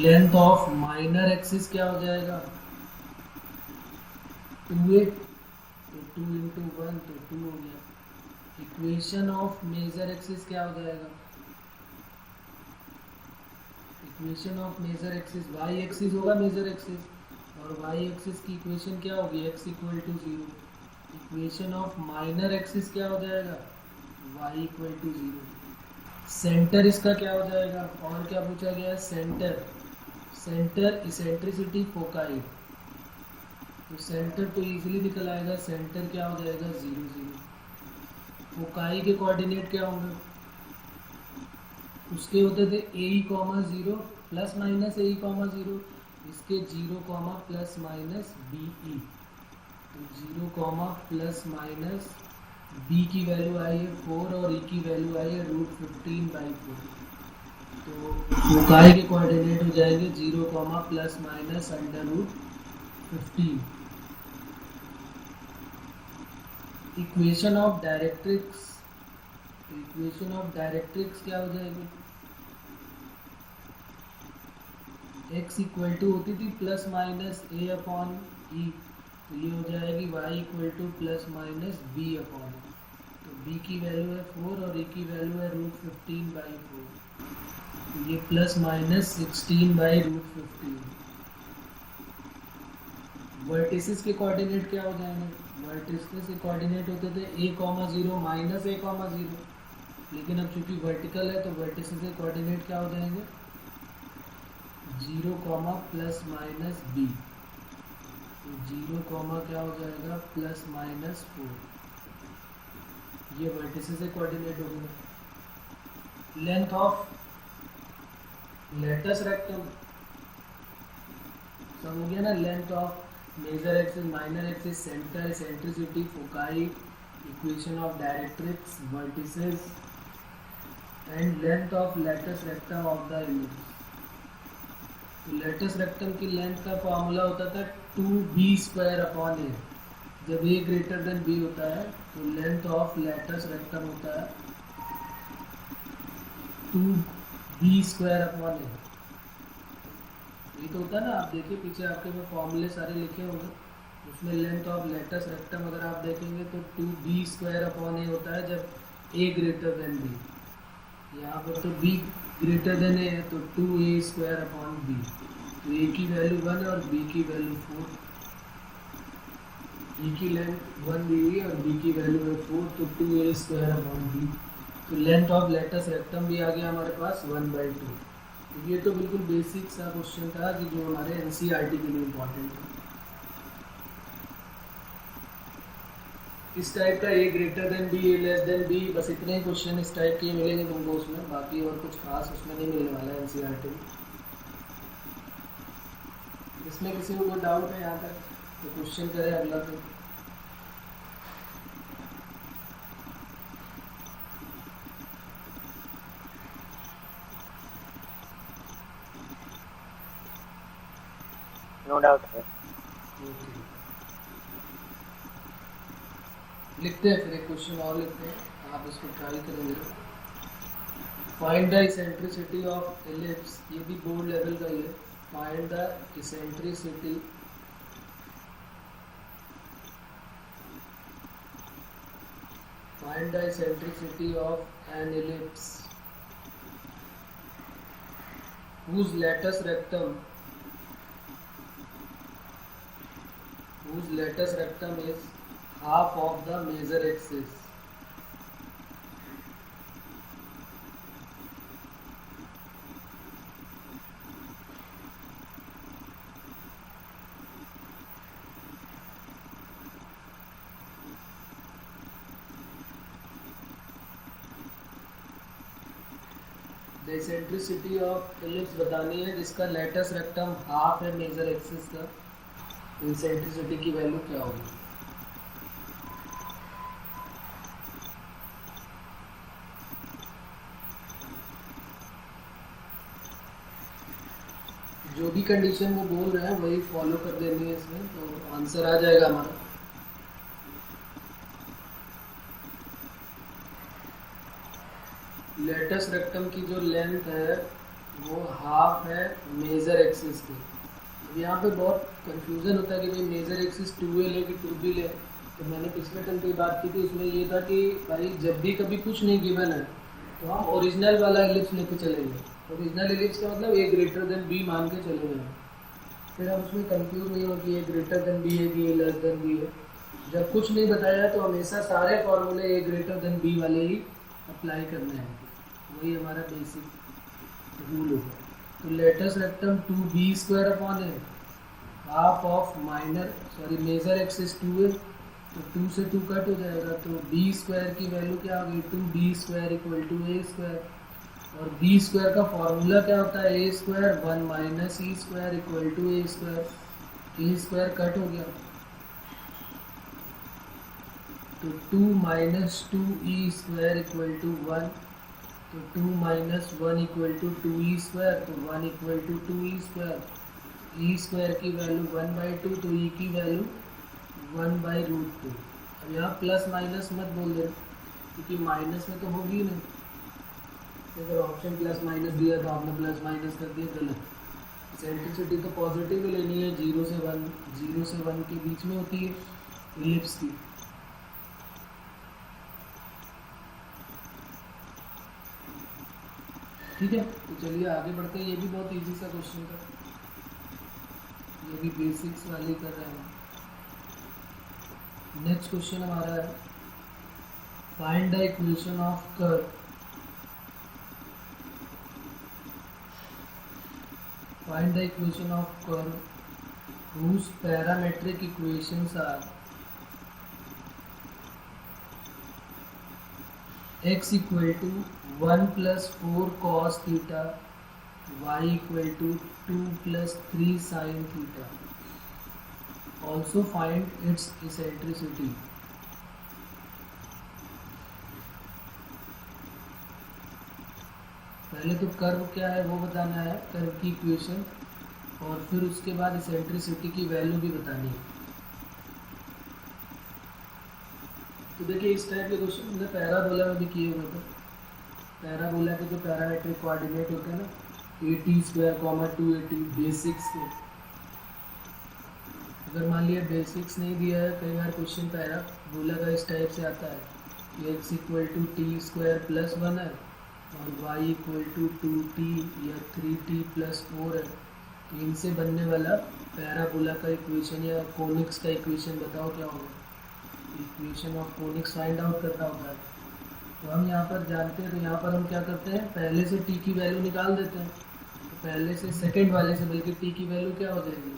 लेंथ ऑफ माइनर एक्सिस क्या हो जाएगा? 2a, तो 2 × 1 तो 2 हो गया। इक्वेशन ऑफ मेजर एक्सिस क्या हो जाएगा? Equation of major axis y axis होगा मेजर एक्सिस, और y एक्सिस की इक्वेशन क्या होगी? x = 0। Equation of minor axis क्या हो जाएगा? y = 0। सेंटर इसका क्या हो जाएगा? और क्या पूछा गया है? सेंटर इसेंट्रिसिटी फोकाई, तो सेंटर तो इजीली निकल आएगा, सेंटर क्या हो जाएगा 0 0। फोकाई के कोऑर्डिनेट क्या होंगे, उसके होते थे A comma 0 plus minus A comma 0, इसके 0 comma plus minus B E, तो 0 कॉमा प्लस माइनस बी की वैल्यू आई है 4 और ई की वैल्यू आई है √15/4, तो फोकाई के कोऑर्डिनेट हो जाएंगे 0 comma plus minus √15। Equation of directrix, equation of directrix क्या हो जाएगी, x इक्वल टू होती थी plus minus A upon E, तो ये हो जाएगी y equal to plus minus B upon, तो b की वैल्यू है 4 और e की वैल्यू है √15/4, तो ये प्लस माइनस 16/√15। वर्टिसेस के कोऑर्डिनेट क्या हो जाएंगे, वर्टिसेस के कोऑर्डिनेट होते थे a comma 0 minus a comma 0, लेकिन अब चूंकि वर्टिकल है तो वर्टिसेस के कोऑर्डिनेट क्या हो जाएंगे 0 कॉमा प्लस माइनस बी, तो 0 कॉमा क्या हो जाएगा प्लस माइनस 4, ये वर्टिसेस से कोऑर्डिनेट हो गए। लेंथ ऑफ लेटस रेक्टम सब हो गया ना, length of major axis, minor axis, centre, eccentricity, foci, equation of directrix, vertices and length of latus rectum of the ellipse. तो लेटस रेक्टम की लेंथ का फॉर्मूला होता था 2b² ए, जब a ग्रेटर देन b होता है तो लेंथ ऑफ लेटस रेक्टम होता है 2b² ए। ये तो होता है ना, आप देखिए पीछे आपके में फॉर्मूले सारे लिखे होंगे, उसमें लेंथ ऑफ लेटस रेक्टम अगर आप देखेंगे तो 2b² ए होता है जब a ग्रेटर देन b, यहाँ पर तो b ग्रेटर देन ए है तो 2a²/b, तो a की वैल्यू 1 और b की वैल्यू 4, e की लेंथ 1 दी हुई और b की वैल्यू है 4, तो 2a²/b, तो लेंथ ऑफ लेटस रेक्टम भी आ गया हमारे पास 1/2। तो ये तो बिल्कुल बेसिक सा क्वेश्चन था कि जो हमारे एनसीईआरटी के लिए इम्पोर्टेंट है। इस टाइप का a greater than b, a less than b, बस इतने ही क्वेश्चन इस टाइप के मिलेंगे तुमको उसमें, बाकी और कुछ खास उसमें नहीं मिलने वाला है एनसीईआरटी में। इसमें किसी को कोई डाउट है यहाँ तक तो क्वेश्चन करे अगला। तो नो डाउट है। लिखते हैं फिर एक क्वेश्चन और लिखते हैं, आप इसको ट्राई करेंगे। Find the eccentricity of ellipse, ये भी बोर्ड लेवल का ही है। Find the eccentricity of an ellipse whose lattice rectum is half of the major axis. The eccentricity of ellipse बतानी है जिसका लेटस रेक्टम हाफ है मेजर एक्सिस का, इसेंट्रिसिटी की वैल्यू क्या होगी। जो भी कंडीशन वो बोल रहे हैं वही फॉलो कर देनी है इसमें, तो आंसर आ जाएगा हमारा। लेटस रेक्टम की जो लेंथ है वो हाफ है मेजर एक्सिस की। अब यहाँ पे बहुत कंफ्यूजन होता है कि भाई मेजर एक्सिस 2a ले कि 2b ले, तो मैंने पिछले टाइम की बात की थी, उसमें ये था कि भाई जब भी कभी कुछ नहीं गिवन है तो हम ओरिजिनल वाला एलिप्स लेके चलेंगे। ओरिजिनल एलिप्स का मतलब a ग्रेटर देन b मान के चलेंगे, फिर हम उसमें कंफ्यूज नहीं हो कि a ग्रेटर देन b है कि a लेस देन b है। जब कुछ नहीं बताया तो हमेशा सारे फॉर्मूले a ग्रेटर देन b वाले ही अप्लाई करने हैं, वही हमारा बेसिक रूल होगा। तो latus rectum 2b² upon A, half of major axis 2 है, तो 2 से 2 कट हो जाएगा, तो b² की वैल्यू क्या होगी 2b² इक्वल टू a², और b² का फॉर्मूला क्या होता है a², 1 minus e² equal to a² cut हो गया, तो 2 माइनस 2e² इक्वल टू 1, तो 2 माइनस 1 इक्वल टू 2e², तो 1 इक्वल टू 2e², e² की वैल्यू 1/2, तो e की वैल्यू 1/√2। अब यहाँ प्लस माइनस मत बोल दे क्योंकि माइनस में तो होगी नहीं, तो अगर ऑप्शन प्लस माइनस दिया तो आपने प्लस माइनस कर दिया, गलत। सेंट्रिसिटी तो पॉजिटिव ही लेनी है, 0 से 1 के बीच में होती है इलिप्स की। ठीक है, तो चलिए आगे बढ़ते हैं। ये भी बहुत इजी सा क्वेश्चन था, ये भी बेसिक्स वाले कर रहे हैं। नेक्स्ट क्वेश्चन हमारा है find the equation of curve. Find the equation of curve whose parametric equations are x equal to 1 plus 4 cos theta, y equal to 2 plus 3 sin theta. Also find its eccentricity. पहले तो कर्व क्या है वो बताना है, कर्व की इक्वेशन, और फिर उसके बाद इसेंट्रिसिटी की वैल्यू भी बतानी है। तो देखिए इस टाइप के क्वेश्चन हमने पैराबोला में भी किए हुए थे। पैराबोला के जो पैरामेट्रिक कोऑर्डिनेट होते हैं ना, 80², 280 बेसिक्स के, अगर मान लिया बेसिक्स नहीं दिया है, कई बार क्वेश्चन पैराबोला का इस टाइप से आता है, x equal to t² plus 1 है और y इक्वल टू 2t या 3t प्लस 4 है, तो इनसे बनने वाला पैराबोला का इक्वेशन या कोनिक्स का इक्वेशन बताओ क्या होगा। Equation of conics find out करना होता है, तो हम यहाँ पर जानते हैं, तो यहाँ पर हम क्या करते हैं, पहले से t की वैल्यू निकाल देते हैं, तो पहले से सेकंड वाले से बल्कि t की वैल्यू क्या हो जाएगी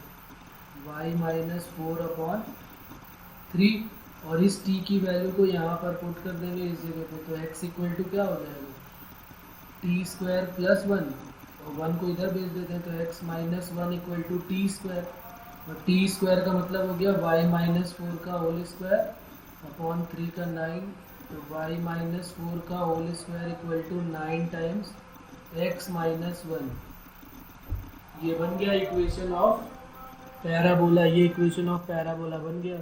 y माइनस 4/3, और इस t की वैल्यू को यहाँ पर पुट कर देंगे इस जगह पे, तो x इक्वल टू क्या हो जाएगा t² प्लस 1, और 1 को इधर भेज देते हैं, तो x minus 1 equal to t², और t² का मतलब हो गया y माइनस 4 का होल स्क्वायर अपॉन 3 का 9, तो y माइनस 4 का whole square equal to 9 times x minus 1। ये बन गया इक्वेशन ऑफ पैराबोला, ये इक्वेशन ऑफ पैराबोला बन गया।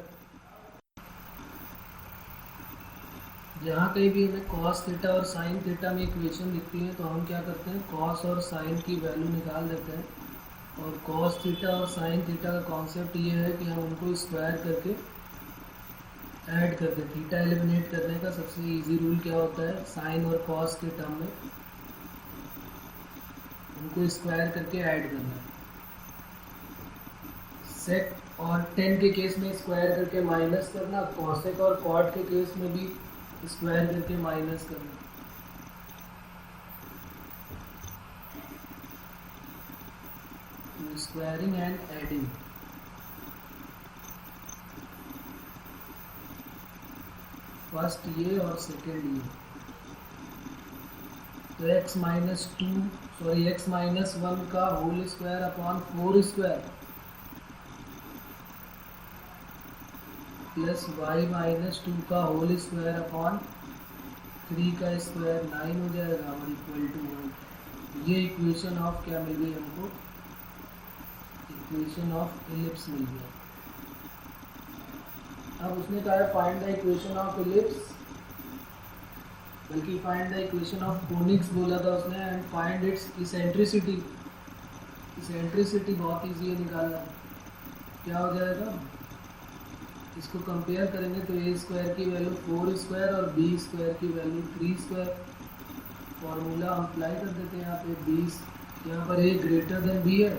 जहाँ कहीं भी हमें cos थीटा और sin थीटा में इक्वेशन दिखती है, तो हम क्या करते हैं, cos और sin की वैल्यू निकाल देते हैं, और cos थीटा और sin थीटा का कॉन्सेप्ट ये है कि हम उनको स्क्वायर करके ऐड करते हैं। थीटा एलिमिनेट करने का सबसे इजी रूल क्या होता है, sin और cos के टर्म में उनको स्क्वायर करके ऐड करना। सेक और टेन के केस में स्क्वायर करके माइनस करना, कॉसेक और कॉट के केस में भी स्क्वायर करके माइनस करना। स्क्वायरिंग एंड एडिंग, फर्स्ट ये और सेकेंड ये, तो x माइनस 1 का whole square upon 4² plus y minus 2 का होल स्क्वायर अपॉन 3 का स्क्वायर 9 हो जाएगा, और इक्वल टू 1। ये इक्वेशन ऑफ क्या मिल गई हमको, इक्वेशन ऑफ इलिप्स मिल गया। अब उसने कहा है find the equation of ellipse, बल्कि find the equation of conics बोला था उसने, and find its eccentricity. Eccentricity बहुत इजी है निकालना, क्या हो जाएगा, इसको कंपेयर करेंगे तो a² की वैल्यू 4² और b² की वैल्यू 3²। फॉर्मूला अप्लाई कर देते हैं यहाँ पे, यहाँ पर a ग्रेटर देन b है,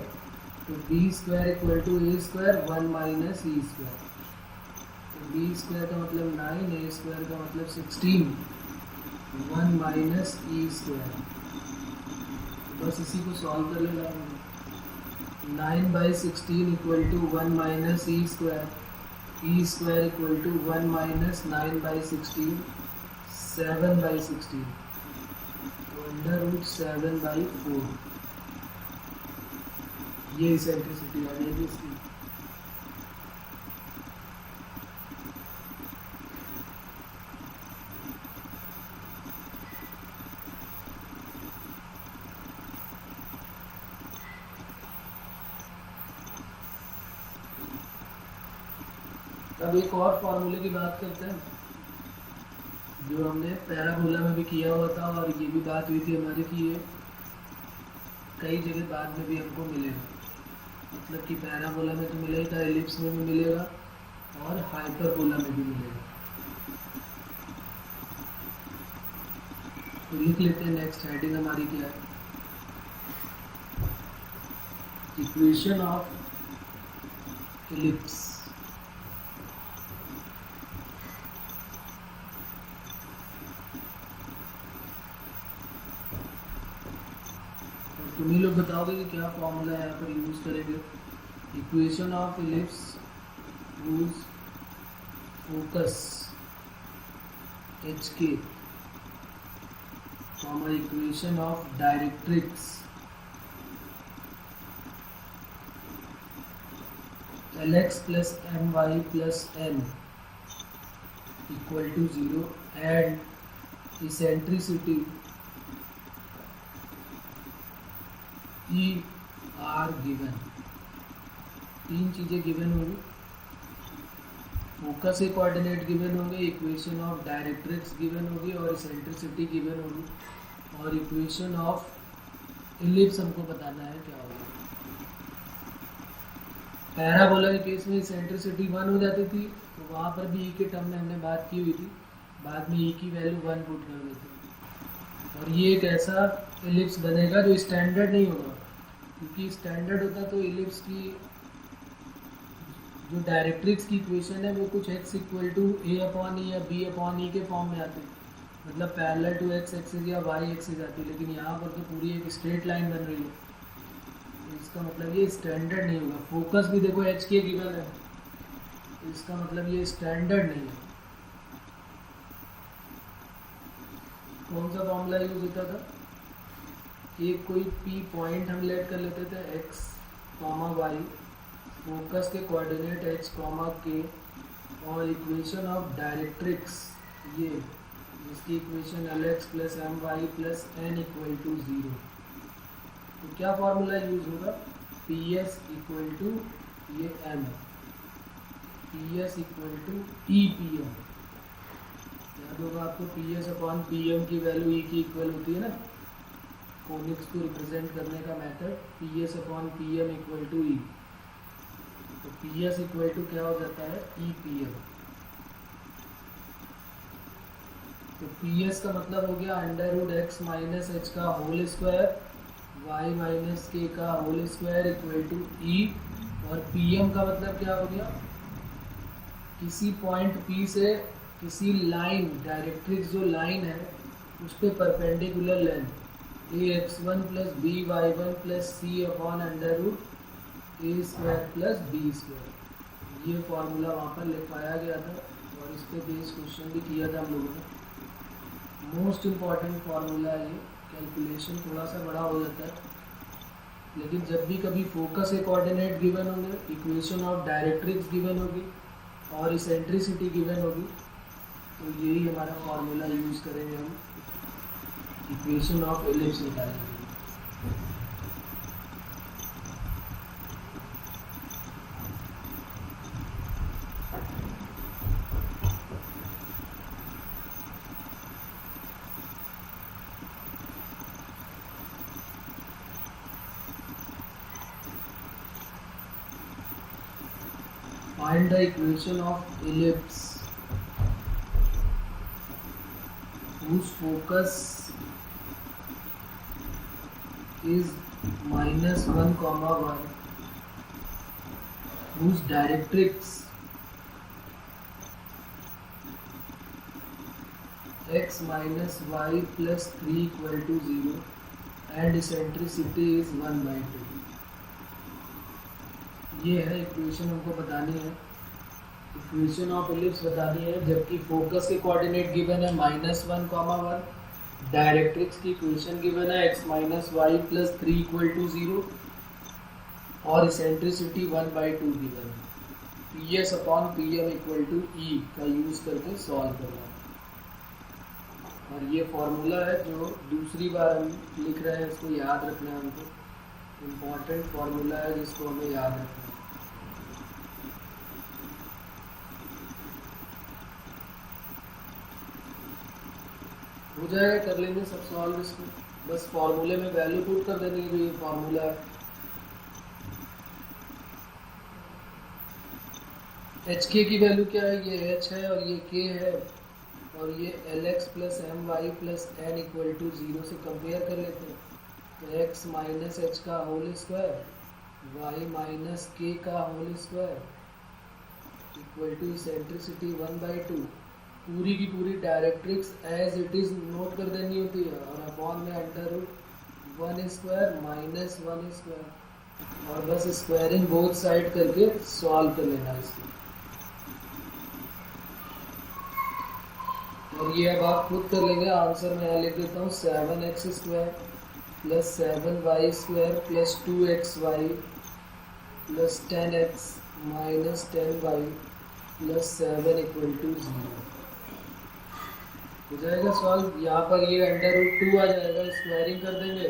तो b² equal to a², 1 minus e², तो b² का मतलब 9, a² का मतलब 16, 1 माइनस e²। बस इसी को सॉल्व कर लेना। 9/16 equal to 1 minus E square equal to 1 minus 9/16 7/16 तो √7/4 ये इसेंट्रिसिटी आ जाएगी इसकी। अब एक और फॉर्मूले की बात करते हैं जो हमने पैराबोला में भी किया हुआ था, और ये भी बात हुई थी हमारी कि ये कई जगह बाद में भी हमको मिलेगा। मतलब कि पैराबोला में तो मिलेगा, एलिप्स में भी मिलेगा और हाइपरबोला में भी मिलेगा। तो लिख लेते हैं, नेक्स्ट हेडिंग हमारी क्या है, इक्वेशन ऑफ एलिप्स। तुम ही लोग बताओगे कि क्या फॉर्मूला यहाँ पर यूज करेंगे। Equation of ellipse whose focus HK, comma equation of directrix Lx plus My plus n equal to 0 and eccentricity E are given। तीन चीजें गिवन होंगी, फोकस के कोऑर्डिनेट गिवन होंगे, इक्वेशन ऑफ डायरेक्ट्रिक्स गिवन होगी और इसेंट्रिसिटी गिवन होगी, और इक्वेशन ऑफ इलिप्स हमको बताना है क्या होगा। पैराबोला के केस में इसेंट्रिसिटी 1 हो जाती थी, तो वहाँ पर भी ई के टर्म में हमने बात की हुई थी, बाद में ई की वैल्यू 1 पुट कर देते। और ये एक ऐसा इलिप्स बनेगा जो स्टैंडर्ड नहीं होगा, क्योंकि स्टैंडर्ड होता तो इलिप्स की जो डायरेक्ट्रिक्स की इक्वेशन है वो कुछ x इक्वल टू a/e या b/e के फॉर्म में आती है, मतलब पैरेलल टू x एक्सिस या y एक्सिस आती है। लेकिन यहाँ पर तो पूरी एक स्ट्रेट लाइन बन रही है, तो इसका मतलब ये स्टैंडर्ड नहीं होगा। फोकस भी देखो h के गिवन है, तो इसका मतलब ये स्टैंडर्ड नहीं है। कौन सा फॉर्मूला यूज होता था, एक कोई p पॉइंट हम लेट कर लेते थे x, y, फोकस के कोऑर्डिनेट h, k और इक्वेशन ऑफ डायरेक्ट्रिक्स ये, जिसकी equation Lx plus My plus n equal to 0। तो क्या फॉर्मूला यूज होगा, Ps इक्वल टू ये m, Ps equal to EPM। याद होगा आपको Ps/Pm की वैल्यू E की इक्वल होती है ना, कोनिक्स को रिप्रेजेंट करने का method Ps/Pm equal to E। तो Ps इक्वल टू क्या हो जाता है, EPM। तो Ps का मतलब हो गया √x माइनस h का whole square, y minus k का whole square equal to E। और Pm का मतलब क्या हो गया, किसी पॉइंट P से किसी लाइन, डायरेक्ट्रिक्स जो लाइन है उस पर perpendicular length ax1 plus by1 plus c/√a² plus b²। ये फॉर्मूला वहाँ पर लिखवाया गया था और इस पे बेस क्वेश्चन भी किया था हम लोगों ने। मोस्ट इम्पॉर्टेंट फार्मूला ये, कैलकुलेशन थोड़ा सा बड़ा हो जाता है, लेकिन जब भी कभी फोकस के कोऑर्डिनेट गिवन होंगे, इक्वेशन ऑफ डायरेक्ट्रिक्स गिवन होगी और इसेंट्रिसिटी गिवन होगी, तो यही हमारा फार्मूला यूज करेंगे हम इक्वेशन ऑफ एलिप्स निकालेंगे। Find the equation of ellipse whose focus is -1, 1, whose directrix x minus y plus 3 equal to 0 and eccentricity is 1/2। ये है इक्वेशन हमको बतानी है, इक्वेशन ऑफ इलिप्स बतानी है, जबकि फोकस के कोऑर्डिनेट गिवन है -1, 1, डायरेक्ट्रिक्स की इक्वेशन गिवन है x - y + 3 = 0 और इसेंट्रिसिटी 1/2 गिवन है। PS/PM = E का यूज करके सॉल्व करना है। और ये फॉर्मूला है जो दूसरी बार हम लिख रहे हैं, इसको याद रखना है हमको, इम्पॉर्टेंट फॉर्मूला है जिसको हमें याद रखना है। हो जाएगा, कर लेंगे सब सॉल्व इसको, बस फॉर्मूले में वैल्यू पुट कर देनी है, ये फॉर्मूला है। एच के की वैल्यू क्या है, ये एच है और ये के है, और ये Lx + My + n = 0 से कंपेयर कर लेते हैं। तो x - h का होल स्क्वायर, y - k का होल स्क्वायर = इसेंट्रिसिटी 1/2। पूरी की पूरी directrix as it is note कर देनी होती है, और अपॉन में √1² - 1², और बस स्क्वायरिंग बोथ साइड करके सॉल्व कर लेना इसको। और ये अब आप खुद कर लेंगे, आंसर मैं यहाँ लिख देता हूँ 7x² + 7y² + 2xy + 10x - 10y + 7 = 0 हो जाएगा सॉल्व। यहाँ पर ये √2 आ जाएगा, स्क्वायरिंग कर देंगे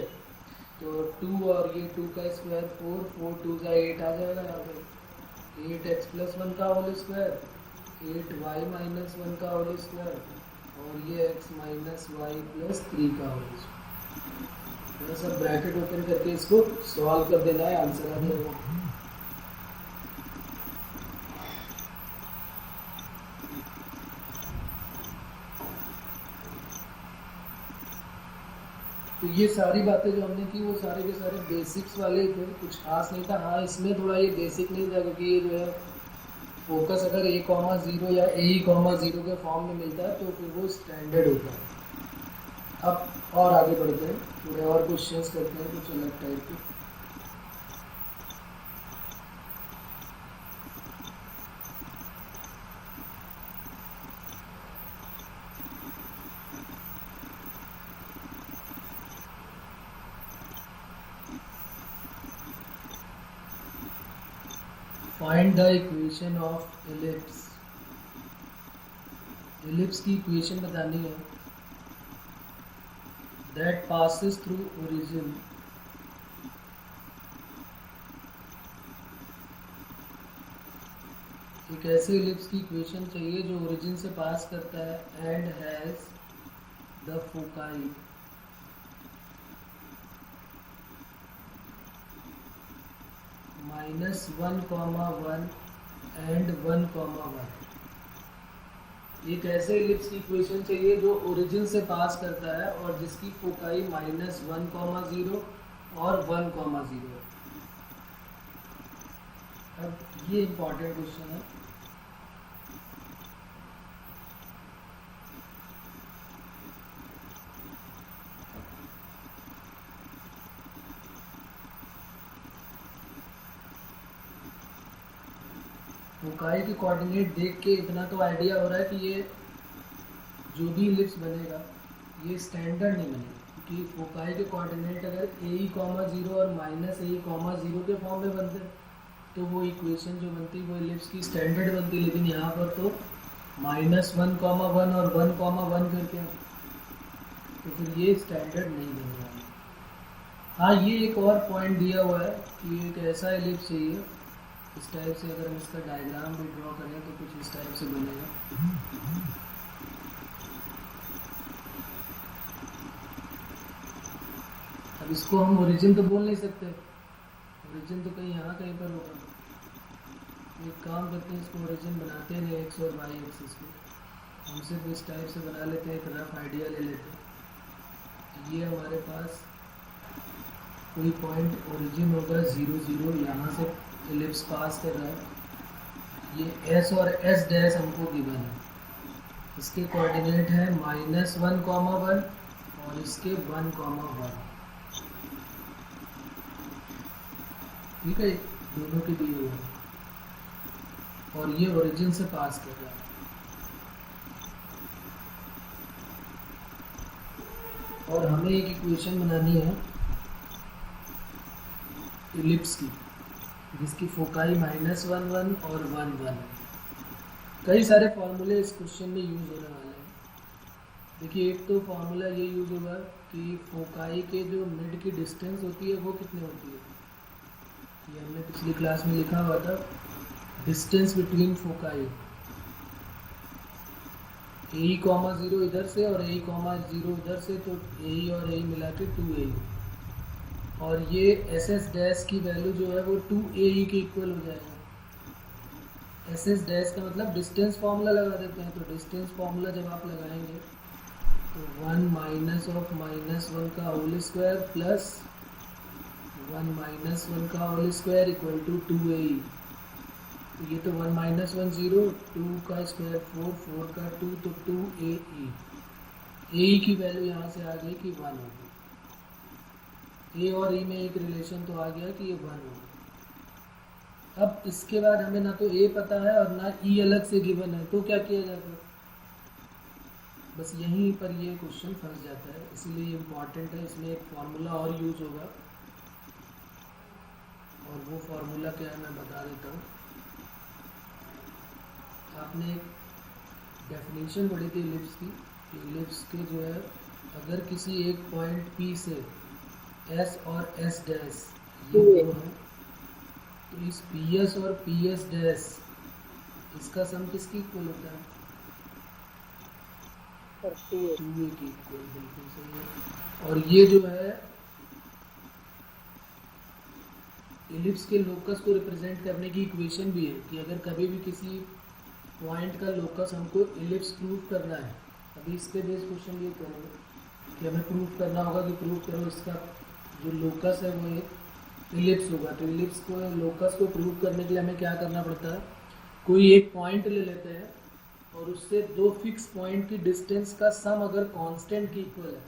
तो 2 और ये 2 का स्क्वायर 4, 4 2 का 8 आ जाएगा। यहाँ पर 8x + 1 का होल स्क्वायर, 8y - 1 का होल स्क्वायर, और ये x - y + 3 का होल स्क्वायर। थोड़ा सा ब्रैकेट ओपन करके इसको सॉल्व कर देना है, आंसर आ जाएगा। तो ये सारी बातें जो हमने की वो सारे के सारे बेसिक्स वाले थे, कुछ खास नहीं था। हाँ, इसमें थोड़ा ये बेसिक नहीं था क्योंकि ये जो है फोकस अगर a,0 या a,0 के फॉर्म में मिलता है तो फिर वो स्टैंडर्ड होता है। अब और आगे बढ़ते हैं, थोड़े और क्वेश्चंस करते हैं कुछ अलग टाइप के। Find the equation of ellipse. Ellipse की इक्वेशन बतानी है दैट पासेस थ्रू ओरिजिन एक ऐसे एलिप्स की इक्वेशन चाहिए जो ओरिजिन से पास करता है and has the foci -1, 1 and 1, 1। एक ऐसे एलिप्स की इक्वेशन चाहिए जो ओरिजिन से पास करता है और जिसकी फोकाई -1, 0 और 1, 0 है। अब ये इम्पोर्टेंट क्वेश्चन है। फोकाई के कोऑर्डिनेट देख के इतना तो आइडिया हो रहा है कि ये जो भी इलिप्स बनेगा ये स्टैंडर्ड नहीं बनेगा, क्योंकि फोकाई के कोऑर्डिनेट अगर a,0 और -a,0 के फॉर्म में बनते तो वो इक्वेशन जो बनती वो इलिप्स की स्टैंडर्ड बनती, लेकिन यहाँ पर तो -1, 1 और 1, 1 करके, तो फिर ये स्टैंडर्ड नहीं बन रहा है। हाँ, ये एक और पॉइंट दिया हुआ है कि एक ऐसा इलिप्स चाहिए इस टाइप से, अगर हम इसका डायग्राम भी ड्रॉ करें तो कुछ इस टाइप से बनेगा। अब इसको हम ओरिजिन तो बोल नहीं सकते, ओरिजिन तो कहीं यहाँ कहीं पर होगा। एक काम करते हैं, इसको ओरिजिन बनाते हैं x और y एक्सिस को, हम सिर्फ इस टाइप से बना लेते हैं, एक रफ आइडिया ले लेते हैं। ये हमारे पास कोई पॉइंट ओरिजिन होगा 0, 0, यहाँ से इलिप्स पास कर रहा है। ये s और s डैश हमको गिवन है, इसके कोऑर्डिनेट है -1, 1 और इसके 1, 1। ठीक है, दोनों के दिए हुए हैं और ये ओरिजिन से पास कर रहा है। और हमें एक इक्वेशन बनानी है इलिप्स की, जिसकी फोकाई -1 1 और 1 1 है। कई सारे फॉर्मूले इस क्वेश्चन में यूज़ होने वाले हैं। देखिए, एक तो फॉर्मूला ये यूज़ होगा कि फोकाई के जो मिड की डिस्टेंस होती है वो कितनी होती है, ये हमने पिछली क्लास में लिखा हुआ था, डिस्टेंस बिटवीन फोकाई AE, 0 इधर से और AE, 0 इधर से, तो AE और AE मिला के 2AE, और ये SS डैश की वैल्यू जो है वो 2AE के इक्वल हो जाएगा। SS डैश का मतलब डिस्टेंस फार्मूला लगा देते हैं, तो डिस्टेंस फार्मूला जब आप लगाएंगे तो 1 माइनस ऑफ -1 का होल स्क्वायर प्लस 1 -1 का whole square equal to 2AE। तो ये तो 1 -1 0, 2 का स्क्वायर 4, 4 का 2, तो 2AE। AE की वैल्यू यहाँ से आ गई कि 1 होगी। A और E में एक रिलेशन तो आ गया कि ये 1 होगा। अब इसके बाद हमें ना तो A पता है और ना E अलग से गिवन है, तो क्या किया जाता है? बस यहीं पर ये क्वेश्चन फंस जाता है, इसीलिए ये इम्पॉर्टेंट है। इसमें एक फार्मूला और यूज होगा, और वो फार्मूला क्या है मैं बता देता हूँ। आपने एक डेफिनेशन पढ़ी थी इलिप्स की, इलिप्स के जो है अगर किसी एक पॉइंट P से S और S डैश ये दो हैं, तो इस PS और PS डैश इसका सम किसकी इक्वल होता है? 2A की इक्वल, बिल्कुल सही है। और ये जो है इलिप्स के लोकस को रिप्रेजेंट करने की इक्वेशन भी है कि अगर कभी भी किसी पॉइंट का लोकस हमको इलिप्स प्रूव करना है, अभी इस पे बेस क्वेश्चन ये करेंगे कि हमें प्रूव करना होगा कि प्रूव करो इसका जो लोकस है वो एक इलिप्स होगा। तो इलिप्स को लोकस को प्रूव करने के लिए हमें क्या करना पड़ता है, कोई एक पॉइंट ले लेते हैं और उससे दो फिक्स पॉइंट की डिस्टेंस का सम अगर कांस्टेंट की इक्वल है,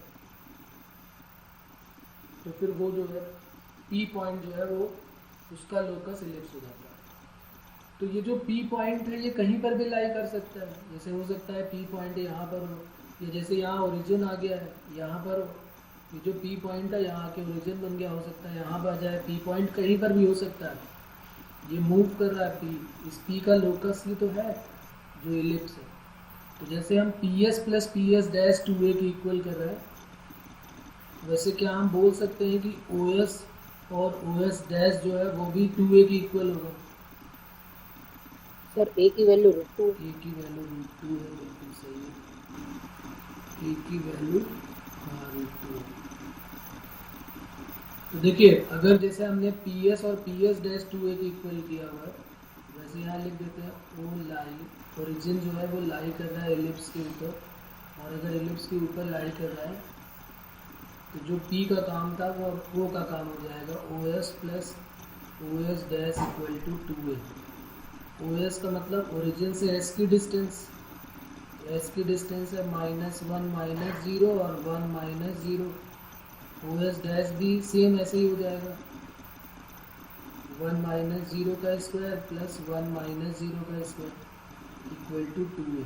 तो फिर वो जो है P पॉइंट जो है वो उसका लोकस इलिप्स हो जाता है। तो ये जो P पॉइंट है ये कहीं पर भी लाई कर सकता है, जैसे हो सकता है P पॉइंट यहाँ पर हो, या जैसे यहाँ ओरिजिन आ गया है यहाँ पर हो, ये जो P पॉइंट है यहाँ के ओरिजिन बन गया, हो सकता है यहाँ पर आ जाए। P पॉइंट कहीं पर भी हो सकता है, ये मूव कर रहा है P, इस P का लोकस ही तो है जो इलिप्स है। तो जैसे हम PS plus PS dash 2A की इक्वल कर रहे हैं, वैसे क्या हम बोल सकते हैं कि OS और OS डैश जो है वो भी 2A की इक्वल होगा। सर A की वैल्यू √2, A की वैल्यू √2 है, बिल्कुल सही है। A की वैल्यू √2 है। तो देखिए, अगर जैसे हमने PS और PS डैश 2A की इक्वल किया हुआ है, वैसे यहाँ लिख देते हैं O लाई, ओरिजिन जो है वो लाई कर रहा है इलिप्स के ऊपर, और अगर इलिप्स के ऊपर लाई कर रहा है तो जो P का काम था वो O का काम हो जाएगा, OS plus OS dash equal to 2A। OS का मतलब ओरिजिन से S की डिस्टेंस, S की डिस्टेंस है -1 -0 और 1 -0। OS डैश भी सेम ऐसे ही हो जाएगा, 1 -0 का स्क्वायर प्लस 1 -0 का स्क्वायर इक्वल टू 2A।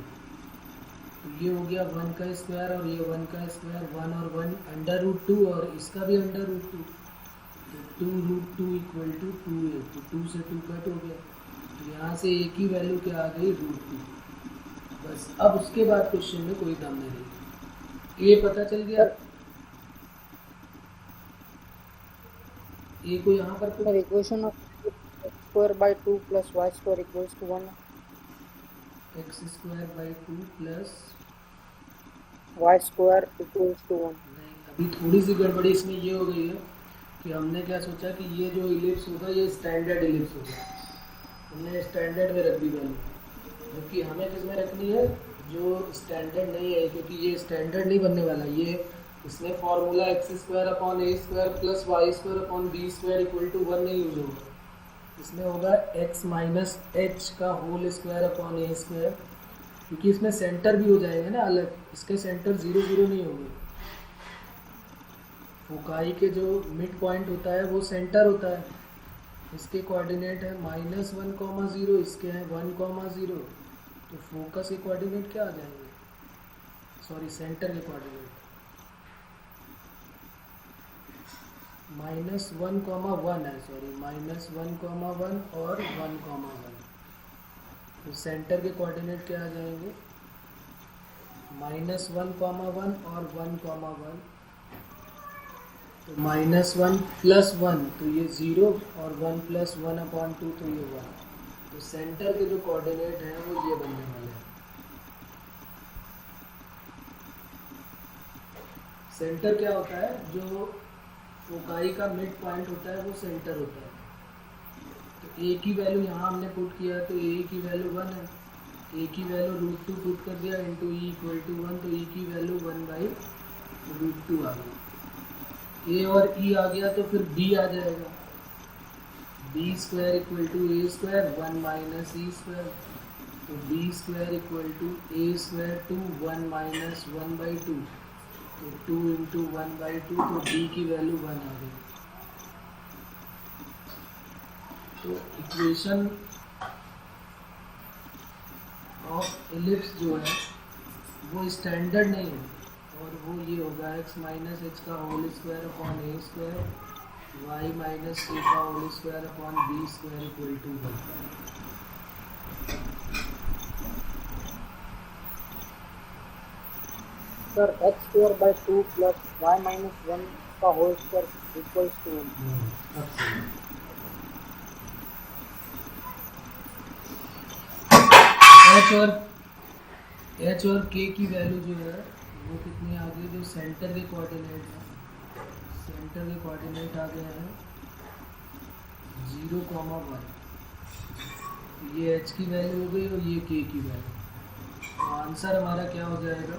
तो ये हो गया 1 का स्क्वायर और ये 1 का स्क्वायर, 1 और 1 √2 और इसका भी √2, तो 2√2 इक्वल टू 2A। तो 2 से 2 कट हो गया, तो यहाँ से A की वैल्यू क्या आ गई √2। बस अब उसके बाद क्वेश्चन में कोई दम नहीं रहेगी। A पता चल गया, A को यहाँ पर sir equation of x² 2 plus y² equals to 1, x² 2 plus y² equals to 1। नहीं, अभी थोड़ी सी गड़बड़ी इसमें ये हो गई है कि हमने क्या सोचा कि ये जो इलिप्स होगा ये स्टैंडर्ड इलिप्स होगा, हमने स्टैंडर्ड में रख दी वैल्यू, जबकि हमें किसमें रखनी है जो स्टैंडर्ड नहीं है, क्योंकि ये स्टैंडर्ड नहीं बनने वाला। ये इसमें formula x² plus y² equal to 1 नहीं यूज होगा, इसमें होगा x माइनस एच का whole square upon A square, क्योंकि इसमें सेंटर भी हो जाएंगे ना अलग, इसके सेंटर 0 0 नहीं होंगे। फोकाई के जो मिड पॉइंट होता है वो सेंटर होता है, इसके कोऑर्डिनेट है -1,0, इसके हैं 1,0, तो फोकस के कोऑर्डिनेट क्या आ जाएंगे, सॉरी सेंटर के कोऑर्डिनेट -1,1 है, सॉरी -1,1 और 1,1, तो सेंटर के कोऑर्डिनेट क्या आ जाएंगे -1,1 और 1,1, तो -1 + 1 तो ये 0 और 1 + 1/2 तो ये 1, तो सेंटर के जो कोऑर्डिनेट हैं वो ये बनने वाले हैं। सेंटर क्या होता है, जो फोकाई का मिड पॉइंट होता है वो सेंटर होता है। तो ए की वैल्यू यहाँ हमने पुट किया है, तो ए की वैल्यू 1 है, ए की वैल्यू √2 पुट कर दिया इंटू ई = 1, तो ई की वैल्यू 1/√2 आ गई। ए और ई आ गया तो फिर बी आ जाएगा, b² = a², 1 - e², तो b² = a² 1 - 1/2, तो 2 × 1/2, तो b की वैल्यू 1 आ गई। तो इक्वेशन ऑफ एलिप्स जो है वो स्टैंडर्ड नहीं है, और वो ये होगा x - h² / a² y - a² b² = 1। Sir x² / 2 + y - 1 का whole square equals to H और के की वैल्यू जो है वो कितनी आ गई, जो सेंटर के कोऑर्डिनेट है, सेंटर के कोऑर्डिनेट आ गए हैं 0,1, ये एच की वैल्यू हो गई और ये के की वैल्यू, तो आंसर हमारा क्या हो जाएगा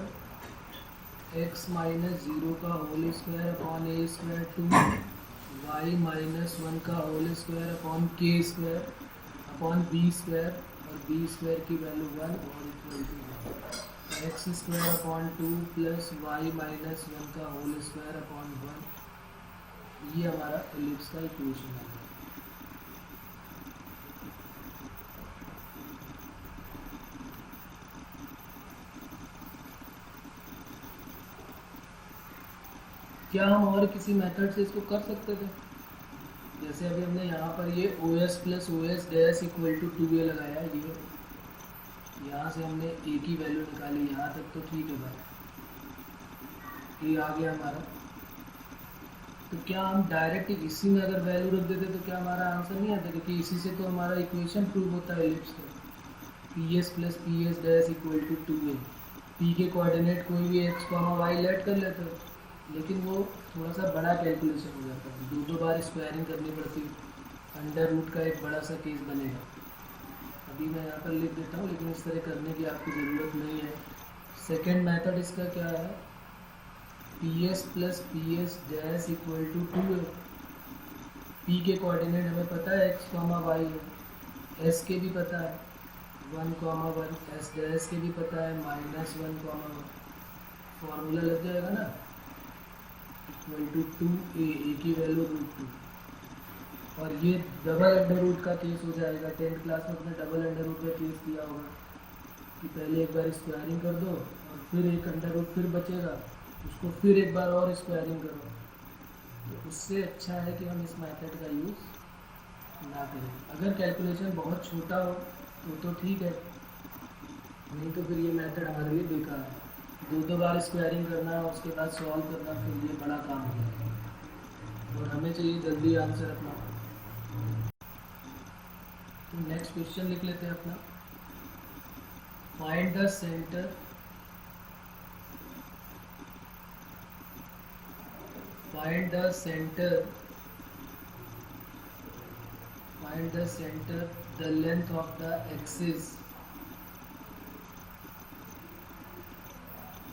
x - 0 का whole square upon a² 2, y - 1 का whole square upon k² upon b², और b² की वैल्यू 1 और equal to 1, x² upon 2 plus y - 1 का होल स्क्वायर अपॉन 1, ये हमारा एलिप्स का इक्वेशन है। क्या हम और किसी मेथड से इसको कर सकते थे, जैसे अभी हमने यहाँ पर ये OS + OS डैश = 2a लगाया, ये यहाँ से हमने a की वैल्यू निकाली, यहाँ तक तो ठीक है भाई, ये आ गया हमारा। तो क्या हम डायरेक्ट इसी में अगर वैल्यू रख देते तो क्या हमारा आंसर नहीं आता, क्योंकि इसी से तो हमारा इक्वेशन प्रूव होता है एलिप्स का, PS + PS dash = 2a, p के कोऑर्डिनेट कोई भी x, y लेट कर लेते हैं, लेकिन वो थोड़ा सा बड़ा कैलकुलेशन हो जाता है, दो बार स्क्वायरिंग करनी पड़ती है, अंडर रूट का एक बड़ा सा केस बनेगा। अभी मैं यहाँ पर लिख देता हूँ, लेकिन इस तरह करने की आपकी ज़रूरत नहीं है। सेकेंड मेथड इसका क्या है, PS + PS dash = 2a, p के कोऑर्डिनेट हमें पता है x, y है, s के भी पता है 1,1, s डैश के भी पता है -1,1, फॉर्मूला लग जाएगा ना, = 2a, की वैल्यू √2, और ये डबल अंडर रूट का केस हो जाएगा। 10th क्लास में अपने डबल अंडर रूट का केस दिया होगा कि पहले एक बार स्क्वायरिंग कर दो और फिर एक अंडर रूट फिर बचेगा, उसको फिर एक बार और स्क्वायरिंग करो, तो उससे अच्छा है कि हम इस मेथड का यूज़ ना करें। अगर कैलकुलेशन बहुत छोटा हो तो ठीक है, नहीं तो फिर ये मेथड हमारे लिए बेकार है, दो बार स्क्वायरिंग करना है उसके बाद सॉल्व करना, फिर ये बड़ा काम हो जाएगा और हमें चाहिए जल्दी आंसर अपना। तो नेक्स्ट क्वेश्चन लिख लेते हैं अपना, find the centre the length of the axis,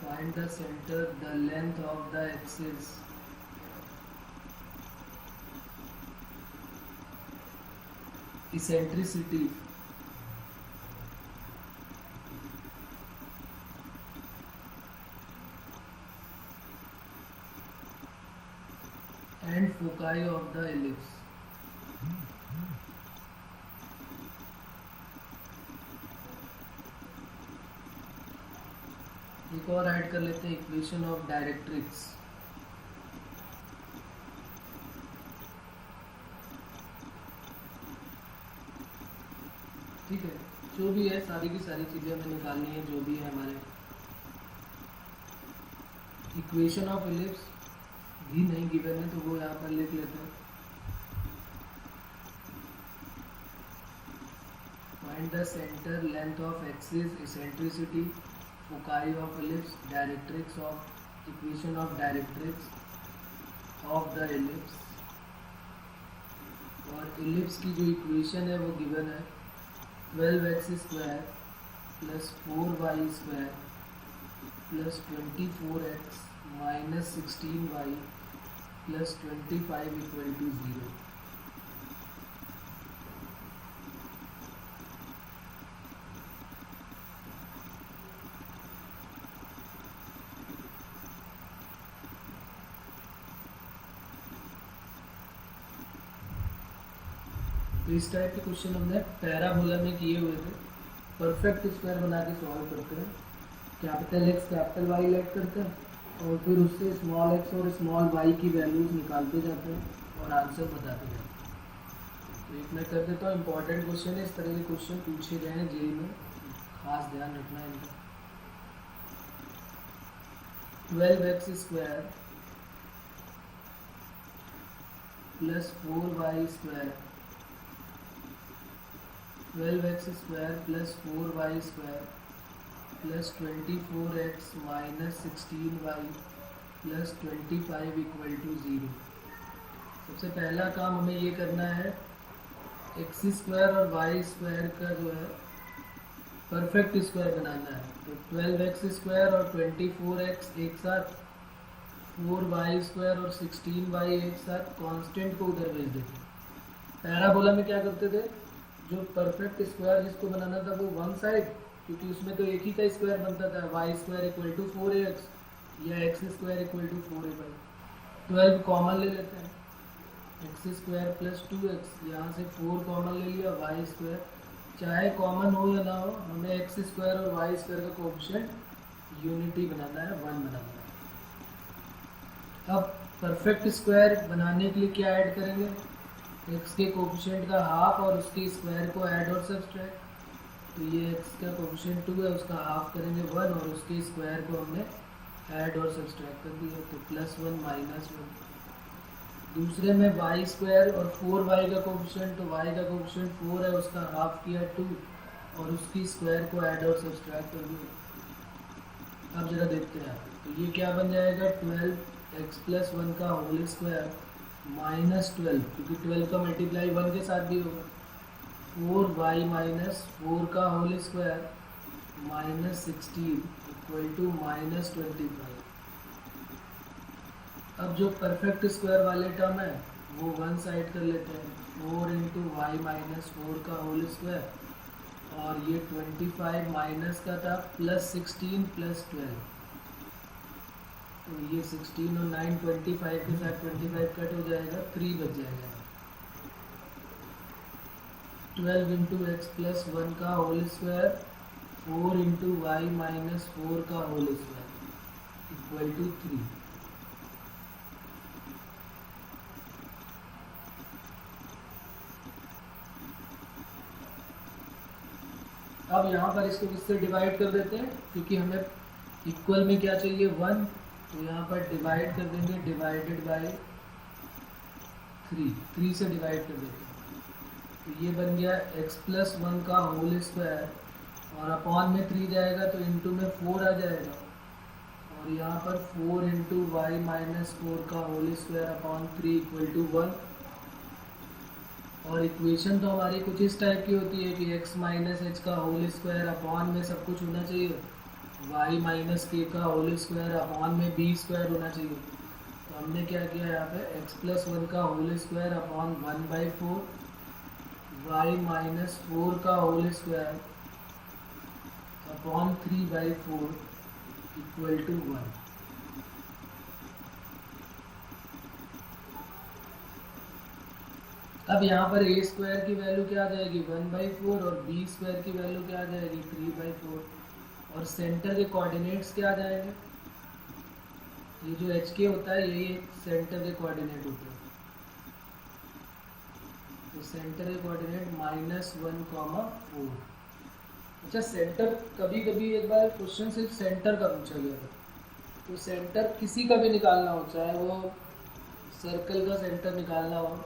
find the center the length of the axis eccentricity and foci of the ellipse। एक और ऐड कर लेते हैं, इक्वेशन ऑफ डायरेक्ट्रिक्स। ठीक है, जो भी है सारी की सारी चीज़ें हमें निकालनी है, जो भी है हमारे। इक्वेशन ऑफ इलिप्स भी नहीं गिवन है तो वो यहाँ पर लिख लेते हैं। Find the centre, length of axis, eccentricity, foci of ellipse, directrix of, equation of directrix of the ellipse. और इलिप्स की जो इक्वेशन है वो गिवन है 12x square plus 4y square plus 24x minus 16y plus 25 equal to 0। तो इस टाइप के क्वेश्चन हमने पैराबोला में किए हुए थे। परफेक्ट स्क्वायर बना के सॉल्व करते हैं, capital X capital Y let करते हैं और फिर उससे स्मॉल एक्स और स्मॉल वाई की वैल्यूज निकालते जाते हैं और आंसर बताते जाते हैं। तो एक मैं कर देता हूँ, इंपॉर्टेंट क्वेश्चन है, इस तरह के क्वेश्चन पूछे गए हैं जेई में, खास ध्यान रखना है इनका। 12x square plus 4y square, 12x square plus 4y square plus 24x minus 16y plus 25 equal to 0। सबसे पहला काम हमें ये करना है, एक्स स्क्वायर और वाई स्क्वायर का जो है परफेक्ट स्क्वायर बनाना है। तो 12x स्क्वायर और 24x एक साथ, 4y स्क्वायर और 16y एक साथ, कांस्टेंट को उधर भेज देते। पैराबोला में क्या करते थे, जो परफेक्ट स्क्वायर जिसको बनाना था वो वन साइड, क्योंकि उसमें तो एक ही का स्क्वायर बनता था, Y square equal to 4ax या X square equal to 4ay। 12 common ले लेते हैं, एक्स स्क्वायर प्लस 2x, यहाँ से 4 कॉमन ले लिया, वाई स्क्वायर, चाहे कॉमन हो या ना हो, हमें एक्स स्क्वायर और वाई स्क्वायर का कोएफिशिएंट यूनिटी बनाना है, 1 बनाना है। अब परफेक्ट स्क्वायर बनाने के लिए क्या ऐड करेंगे, एक्स के कोएफिशिएंट का हाफ और उसके स्क्वायर को ऐड और सब्सट्रैक्ट। तो ये एक्स का कोएफिशिएंट 2 है, उसका हाफ करेंगे 1 और उसके स्क्वायर को हमने ऐड और सब्सट्रैक्ट कर दिया, तो +1 -1। दूसरे में वाई स्क्वायर और 4y का कोएफिशिएंट, तो y का कोएफिशिएंट 4 है, उसका हाफ किया 2 और उसकी स्क्वायर को ऐड और सब्सट्रैक्ट कर दिया। अब जरा देखते हैं, तो ये क्या बन जाएगा, 12x + 1 का होल स्क्वायर -12, क्योंकि 12 का मल्टीप्लाई 1 के साथ भी होगा, 4y - 4 का होल स्क्वायर -16 इक्वल टू -25। अब जो परफेक्ट स्क्वायर वाले टर्म है वो वन साइड कर लेते हैं, 4 × y - 4 का होल स्क्वायर, और ये 25 माइनस का था +16 + 12, तो ये 16 और 9 25 के साथ 25 कट हो जाएगा, 3 बच जाएगा। 12 × x + 1 का होल स्क्वायर, 4 × y - 4 का होल स्क्वायर इक्वल टू 3। अब यहाँ पर इसको किससे डिवाइड कर देते हैं, क्योंकि हमें इक्वल में क्या चाहिए 1, तो यहाँ पर डिवाइड कर देंगे, डिवाइडेड बाय 3 से डिवाइड कर देते हैं। तो ये बन गया x + 1 का होल स्क्वायर, और अपॉन में 3 जाएगा तो इनटू में 4 आ जाएगा, और यहाँ पर 4 × y - 4 का whole square upon 3 equal to 1। और इक्वेशन तो हमारी कुछ इस टाइप की होती है कि x - h का होल स्क्वायर अपॉन में सब कुछ होना चाहिए, y - k का होल स्क्वायर अपॉन में b स्क्वायर होना चाहिए। तो हमने क्या किया यहाँ पे, x + 1 का होल स्क्वायर अपॉन 1/4, y - 4 का whole square upon 3/4 equal to 1। अब यहाँ पर a स्क्वायर की वैल्यू क्या आ जाएगी 1/4 और b स्क्वायर की वैल्यू क्या आ जाएगी 3/4। और सेंटर के कोऑर्डिनेट्स क्या आ जाएंगे, ये जो एच के होता है यही सेंटर के कोऑर्डिनेट होते हैं। तो सेंटर के कोऑर्डिनेट -1,4। अच्छा, सेंटर कभी कभी एक बार क्वेश्चन सिर्फ सेंटर का पूछा गया था, तो सेंटर किसी का भी निकालना हो, चाहे वो सर्कल का सेंटर निकालना हो,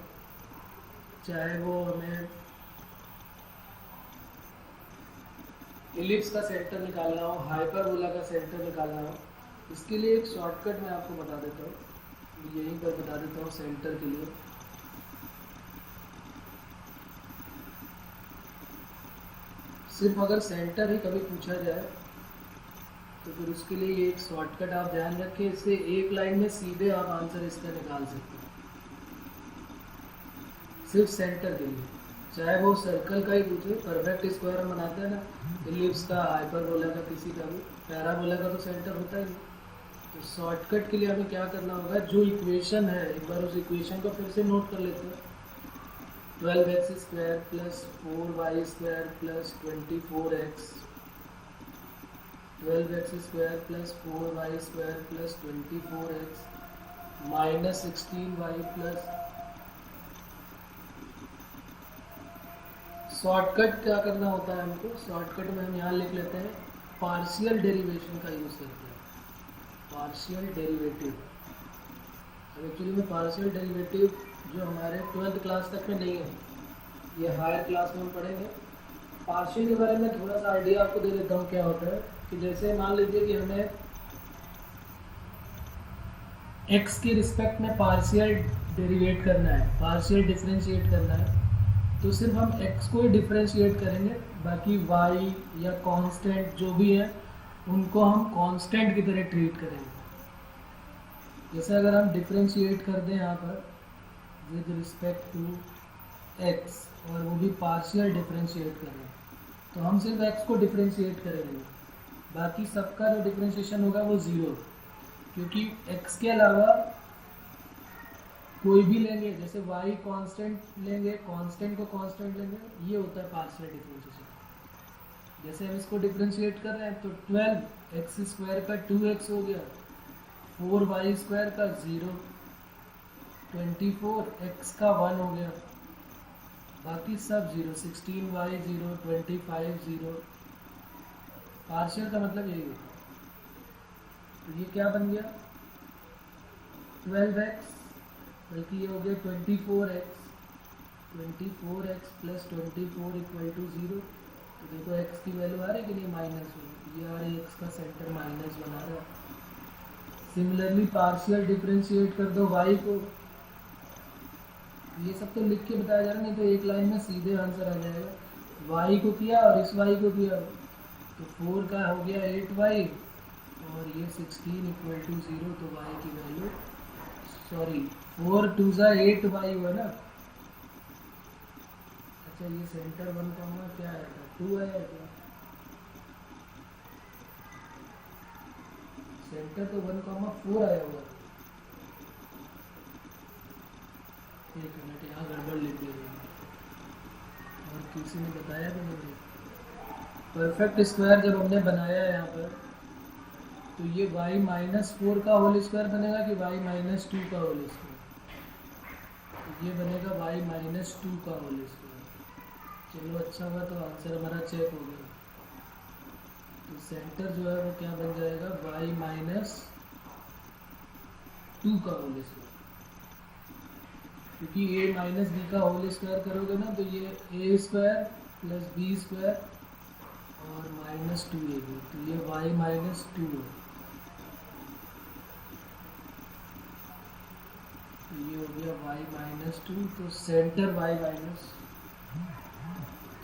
चाहे वो हमें इलिप्स का सेंटर निकालना हो, हाइपरबोला का सेंटर निकालना हो, इसके लिए एक शॉर्टकट मैं आपको बता देता हूँ, यहीं पर बता देता हूँ सेंटर के लिए। सिर्फ अगर सेंटर ही कभी पूछा जाए तो फिर उसके लिए ये एक शॉर्टकट आप ध्यान रखें, इससे एक लाइन में सीधे आप आंसर इसका निकाल सकते हैं सिर्फ सेंटर के लिए। चाहे वो सर्कल का ही पूछे, परफेक्ट स्क्वायर हम बनाते हैं ना, इलिप्स का, हाइपरबोला का, किसी का भी, पैराबोला का तो सेंटर होता ही नहीं। तो शॉर्टकट के लिए हमें क्या करना होगा, जो इक्वेशन है एक बार उस इक्वेशन को फिर से नोट कर लेते हैं। 12x² + 4y² + 24x, 12x² + 4y² + 24x -16y plus, shortcut क्या करना होता है हमको, शॉर्टकट में हम यहाँ लिख लेते हैं पार्शियल डेरिवेशन का यूज़ करते हैं, पार्शियल डेरिवेटिव। अब एक्चुअली में पार्शियल डेरिवेटिव जो हमारे 12th क्लास तक में नहीं है, ये हायर क्लास में हम पढ़ेंगे। पार्शियल के बारे में थोड़ा सा आइडिया आपको दे देता हूँ क्या होता है, कि जैसे मान लीजिए कि हमें x के रिस्पेक्ट में पार्शियल डेरिवेट करना है, पार्शियल डिफरेंशिएट करना है, तो सिर्फ हम x को ही डिफरेंशिएट करेंगे, बाकी y या कांस्टेंट जो भी है उनको हम कांस्टेंट की तरह ट्रीट करेंगे। जैसे अगर हम डिफरेंशिएट कर दें यहाँ पर विद रिस्पेक्ट टू x, और वो भी पार्शियल डिफरेंशिएट करें, तो हम सिर्फ x को डिफरेंशिएट करेंगे, बाकी सबका जो डिफरेंशिएशन होगा वो 0, क्योंकि x के अलावा कोई भी लेंगे, जैसे y कांस्टेंट लेंगे, कांस्टेंट को कांस्टेंट लेंगे, ये होता है पार्शियल डिफरेंशिएशन। जैसे हम इसको डिफरेंशिएट कर रहे हैं तो 12x² का 2x हो गया, 4y² का 0, 24x का 1 हो गया, बाकी सब 0, 16y 0, 25 0। पार्शियल का मतलब यही होता है। तो ये क्या बन गया 12x, बल्कि ये हो गया 24x, 24x + 24 = 0। तो देखो x की वैल्यू आ रही है कि नहीं, -1, ये आ रही है, x का सेंटर -1 आ रहा है। सिमिलरली पार्शियल डिफरेंशिएट कर दो y को, ये सब तो लिख के बताया जा रहा है, नहीं तो एक लाइन में सीधे आंसर आ जाएगा। y को किया और इस y को किया, तो 4 का हो गया 8y और ये 16 = 0, तो y की वैल्यू, सॉरी 4 2 8y हुआ ना। अच्छा, ये सेंटर 1 का क्या आया था, 2 आया था, सेंटर तो 1,4 आया हुआ। एक मिनट, यहाँ गड़बड़ लिख दी और किसी ने बताया भी नहीं। परफेक्ट स्क्वायर जब हमने बनाया है यहाँ पर, तो ये y -4 का होल स्क्वायर बनेगा कि y -2 का होल स्क्वायर, तो ये बनेगा y -2 का होल स्क्वायर। चलो अच्छा हुआ, तो आंसर हमारा चेक हो गया। तो सेंटर जो है वो क्या बन जाएगा, y -2 का होल स्क्वायर, क्योंकि a - b का होल स्क्वायर करोगे ना तो ये a² + b² और -2 लेगी, तो ये y -2 है, तो ये हो गया y -2। तो सेंटर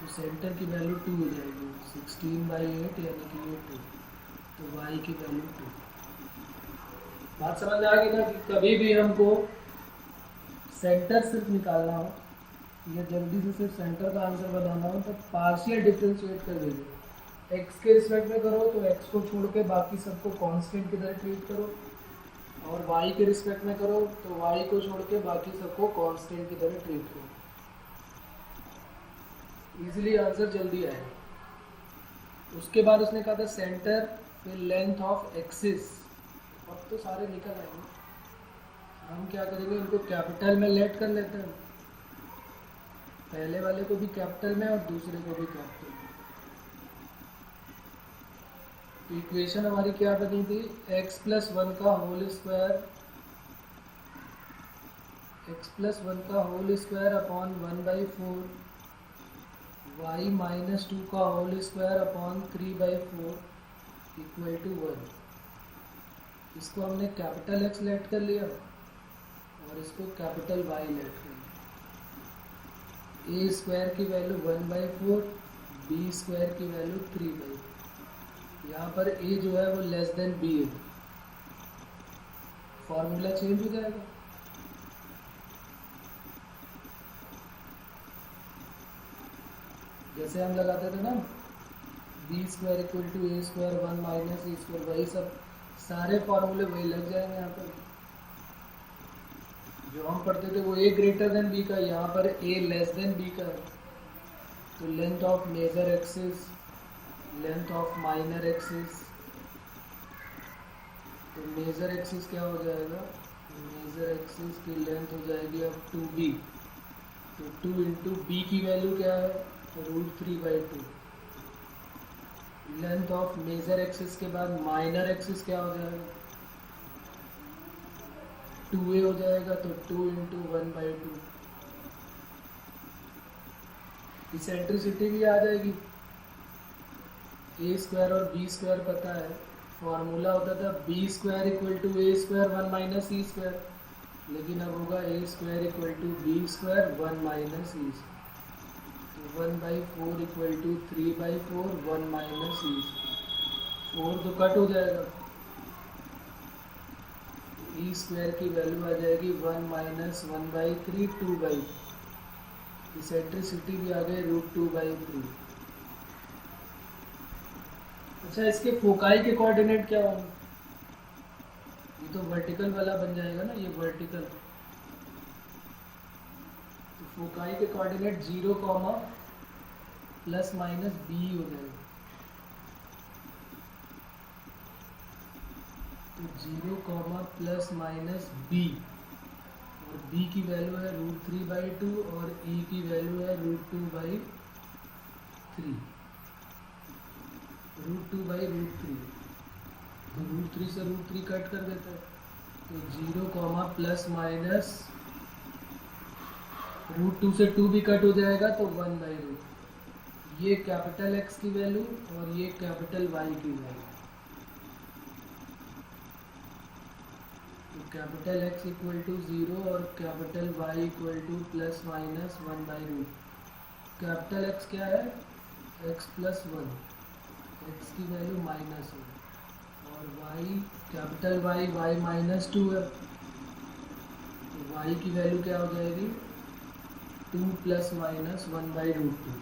तो सेंटर की वैल्यू 2 हो जाएगी, 16/8 यानी कि ये 2, तो y की वैल्यू 2। बात समझ आ गई ना, कि कभी भी हमको सेंटर सिर्फ निकालना हो या जल्दी से सिर्फ सेंटर का आंसर बनाना हो, तो पार्शियल डिफरेंशिएट कर दीजिए। x के रिस्पेक्ट में करो तो x को छोड़ के बाकी सबको कांस्टेंट की तरह ट्रीट करो, और y के रिस्पेक्ट में करो तो y को छोड़ के बाकी सबको कांस्टेंट की तरह ट्रीट करो। इजीली आंसर जल्दी आएगा। उसके बाद उसने कहा था सेंटर फिर लेंथ ऑफ एक्सिस। अब तो सारे निकल आएंगे, हम क्या करेंगे इनको कैपिटल में लेट कर लेते हैं, पहले वाले को भी कैपिटल में और दूसरे को भी कैपिटल में। तो इक्वेशन हमारी क्या बनी थी, x प्लस वन का whole square, x plus one का whole square upon 1/4, y minus 2 का whole square upon 3/4 equal to 1। इसको हमने कैपिटल X लेट कर लिया और इसको कैपिटल Y लेट कर लिया। a स्क्वायर की वैल्यू 1/4, b स्क्वायर की वैल्यू 3/4। यहाँ पर a जो है वो लेस देन b है, फॉर्मूला चेंज हो जाएगा। जैसे हम लगाते थे ना B square equal to A square 1 minus A square, वही सब सारे फॉर्मूले वही लग जाएंगे यहाँ पर। जो हम पढ़ते थे वो ए ग्रेटर देन बी का, यहाँ पर ए लेस देन बी का है। तो length of major axis, length of minor axis, तो मेजर एक्सिस क्या हो जाएगा, मेजर एक्सिस की लेंथ हो जाएगी अब 2b। तो 2 इंटू बी की वैल्यू क्या है, √3/2। लेंथ ऑफ मेजर एक्सिस के बाद माइनर एक्सिस क्या हो जाएगा, 2a हो जाएगा, तो 2 इंटू 1/2। इसेंट्रिसिटी भी आ जाएगी, a स्क्वायर और b स्क्वायर पता है, फॉर्मूला होता था b square equal to a square 1 minus e square, लेकिन अब होगा a square equal to b square 1 minus e square. 1/4 equal to 3/4 1 minus E, 4 तो कट हो जाएगा, ई स्क्वायर की वैल्यू आ जाएगी 1 माइनस 1/3 2/, इसेंट्रिसिटी भी आ गई √2/3। अच्छा, इसके फोकाई के कोऑर्डिनेट क्या होंगे, ये तो वर्टिकल वाला बन जाएगा ना, ये वर्टिकल। तो फोकाई के कोऑर्डिनेट 0, प्लस माइनस b हो जाएगा। तो 0, प्लस माइनस b, और b की वैल्यू है √3/2 और e की वैल्यू है √2/3, √2/√3। तो √3 से √3 कट कर देता है, तो 0, प्लस माइनस √2 से 2 भी कट हो जाएगा, तो 1/√। ये कैपिटल X की वैल्यू और ये कैपिटल Y की वैल्यू। तो कैपिटल X इक्वल टू 0 और capital Y equal to plus minus 1/√। Capital X क्या है, x प्लस 1, x की वैल्यू माइनस है, और y कैपिटल Y माइनस 2 है, तो y की वैल्यू क्या हो जाएगी, 2 प्लस माइनस 1/√2।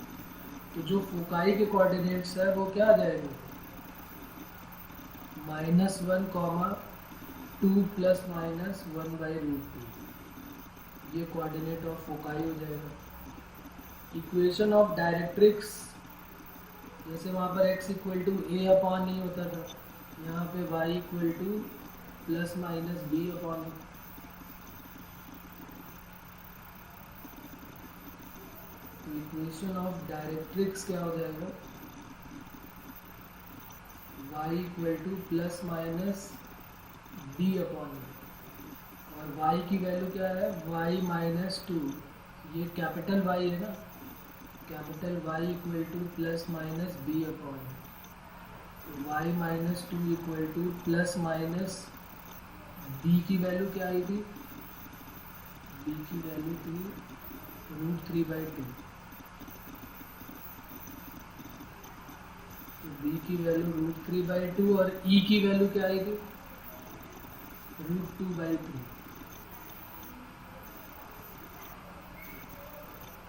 तो जो फोकाई के कोऑर्डिनेट्स है वो क्या आ जाएगा, -1, 2 प्लस माइनस 1/√2। ये कोऑर्डिनेट ऑफ फोकाई हो जाएगा। इक्वेशन ऑफ डायरेक्ट्रिक्स, जैसे वहाँ पर x इक्वल टू a/e होता था, यहाँ पे y equal to plus minus b/e। Equation of directrix क्या हो जाएगा, y equal to plus minus b/e, और y की वैल्यू क्या है, y माइनस 2, ये कैपिटल Y है ना, capital Y equal to plus minus b/, y minus 2 equal to plus minus b की वैल्यू क्या आई थी, b की वैल्यू थी √3/2। b की वैल्यू √3/2 और e की वैल्यू क्या आएगी, √2/3।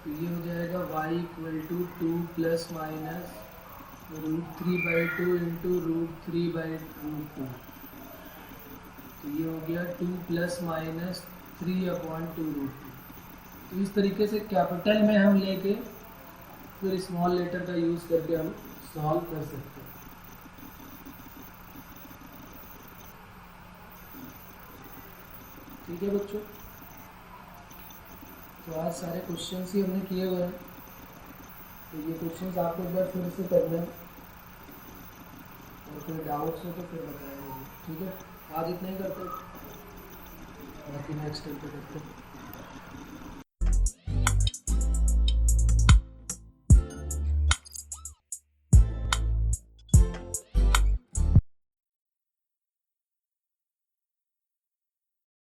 तो ये हो जाएगा y equal to 2 plus minus √3/2 into √3/√2। तो ये हो गया 2 प्लस माइनस 3/2√2। तो इस तरीके से कैपिटल में हम लेके फिर स्मॉल लेटर का यूज़ करके हम सॉल्व कर सकते हैं। ठीक है बच्चों, तो आज सारे क्वेश्चंस ही हमने किए हुए हैं, तो ये क्वेश्चंस आपको एक बार फिर से करना है, और कोई डाउट्स हो तो फिर बताया मुझे। ठीक है, आज इतना ही करते हैं, बाकी नेक्स्ट टाइम पे करते हैं।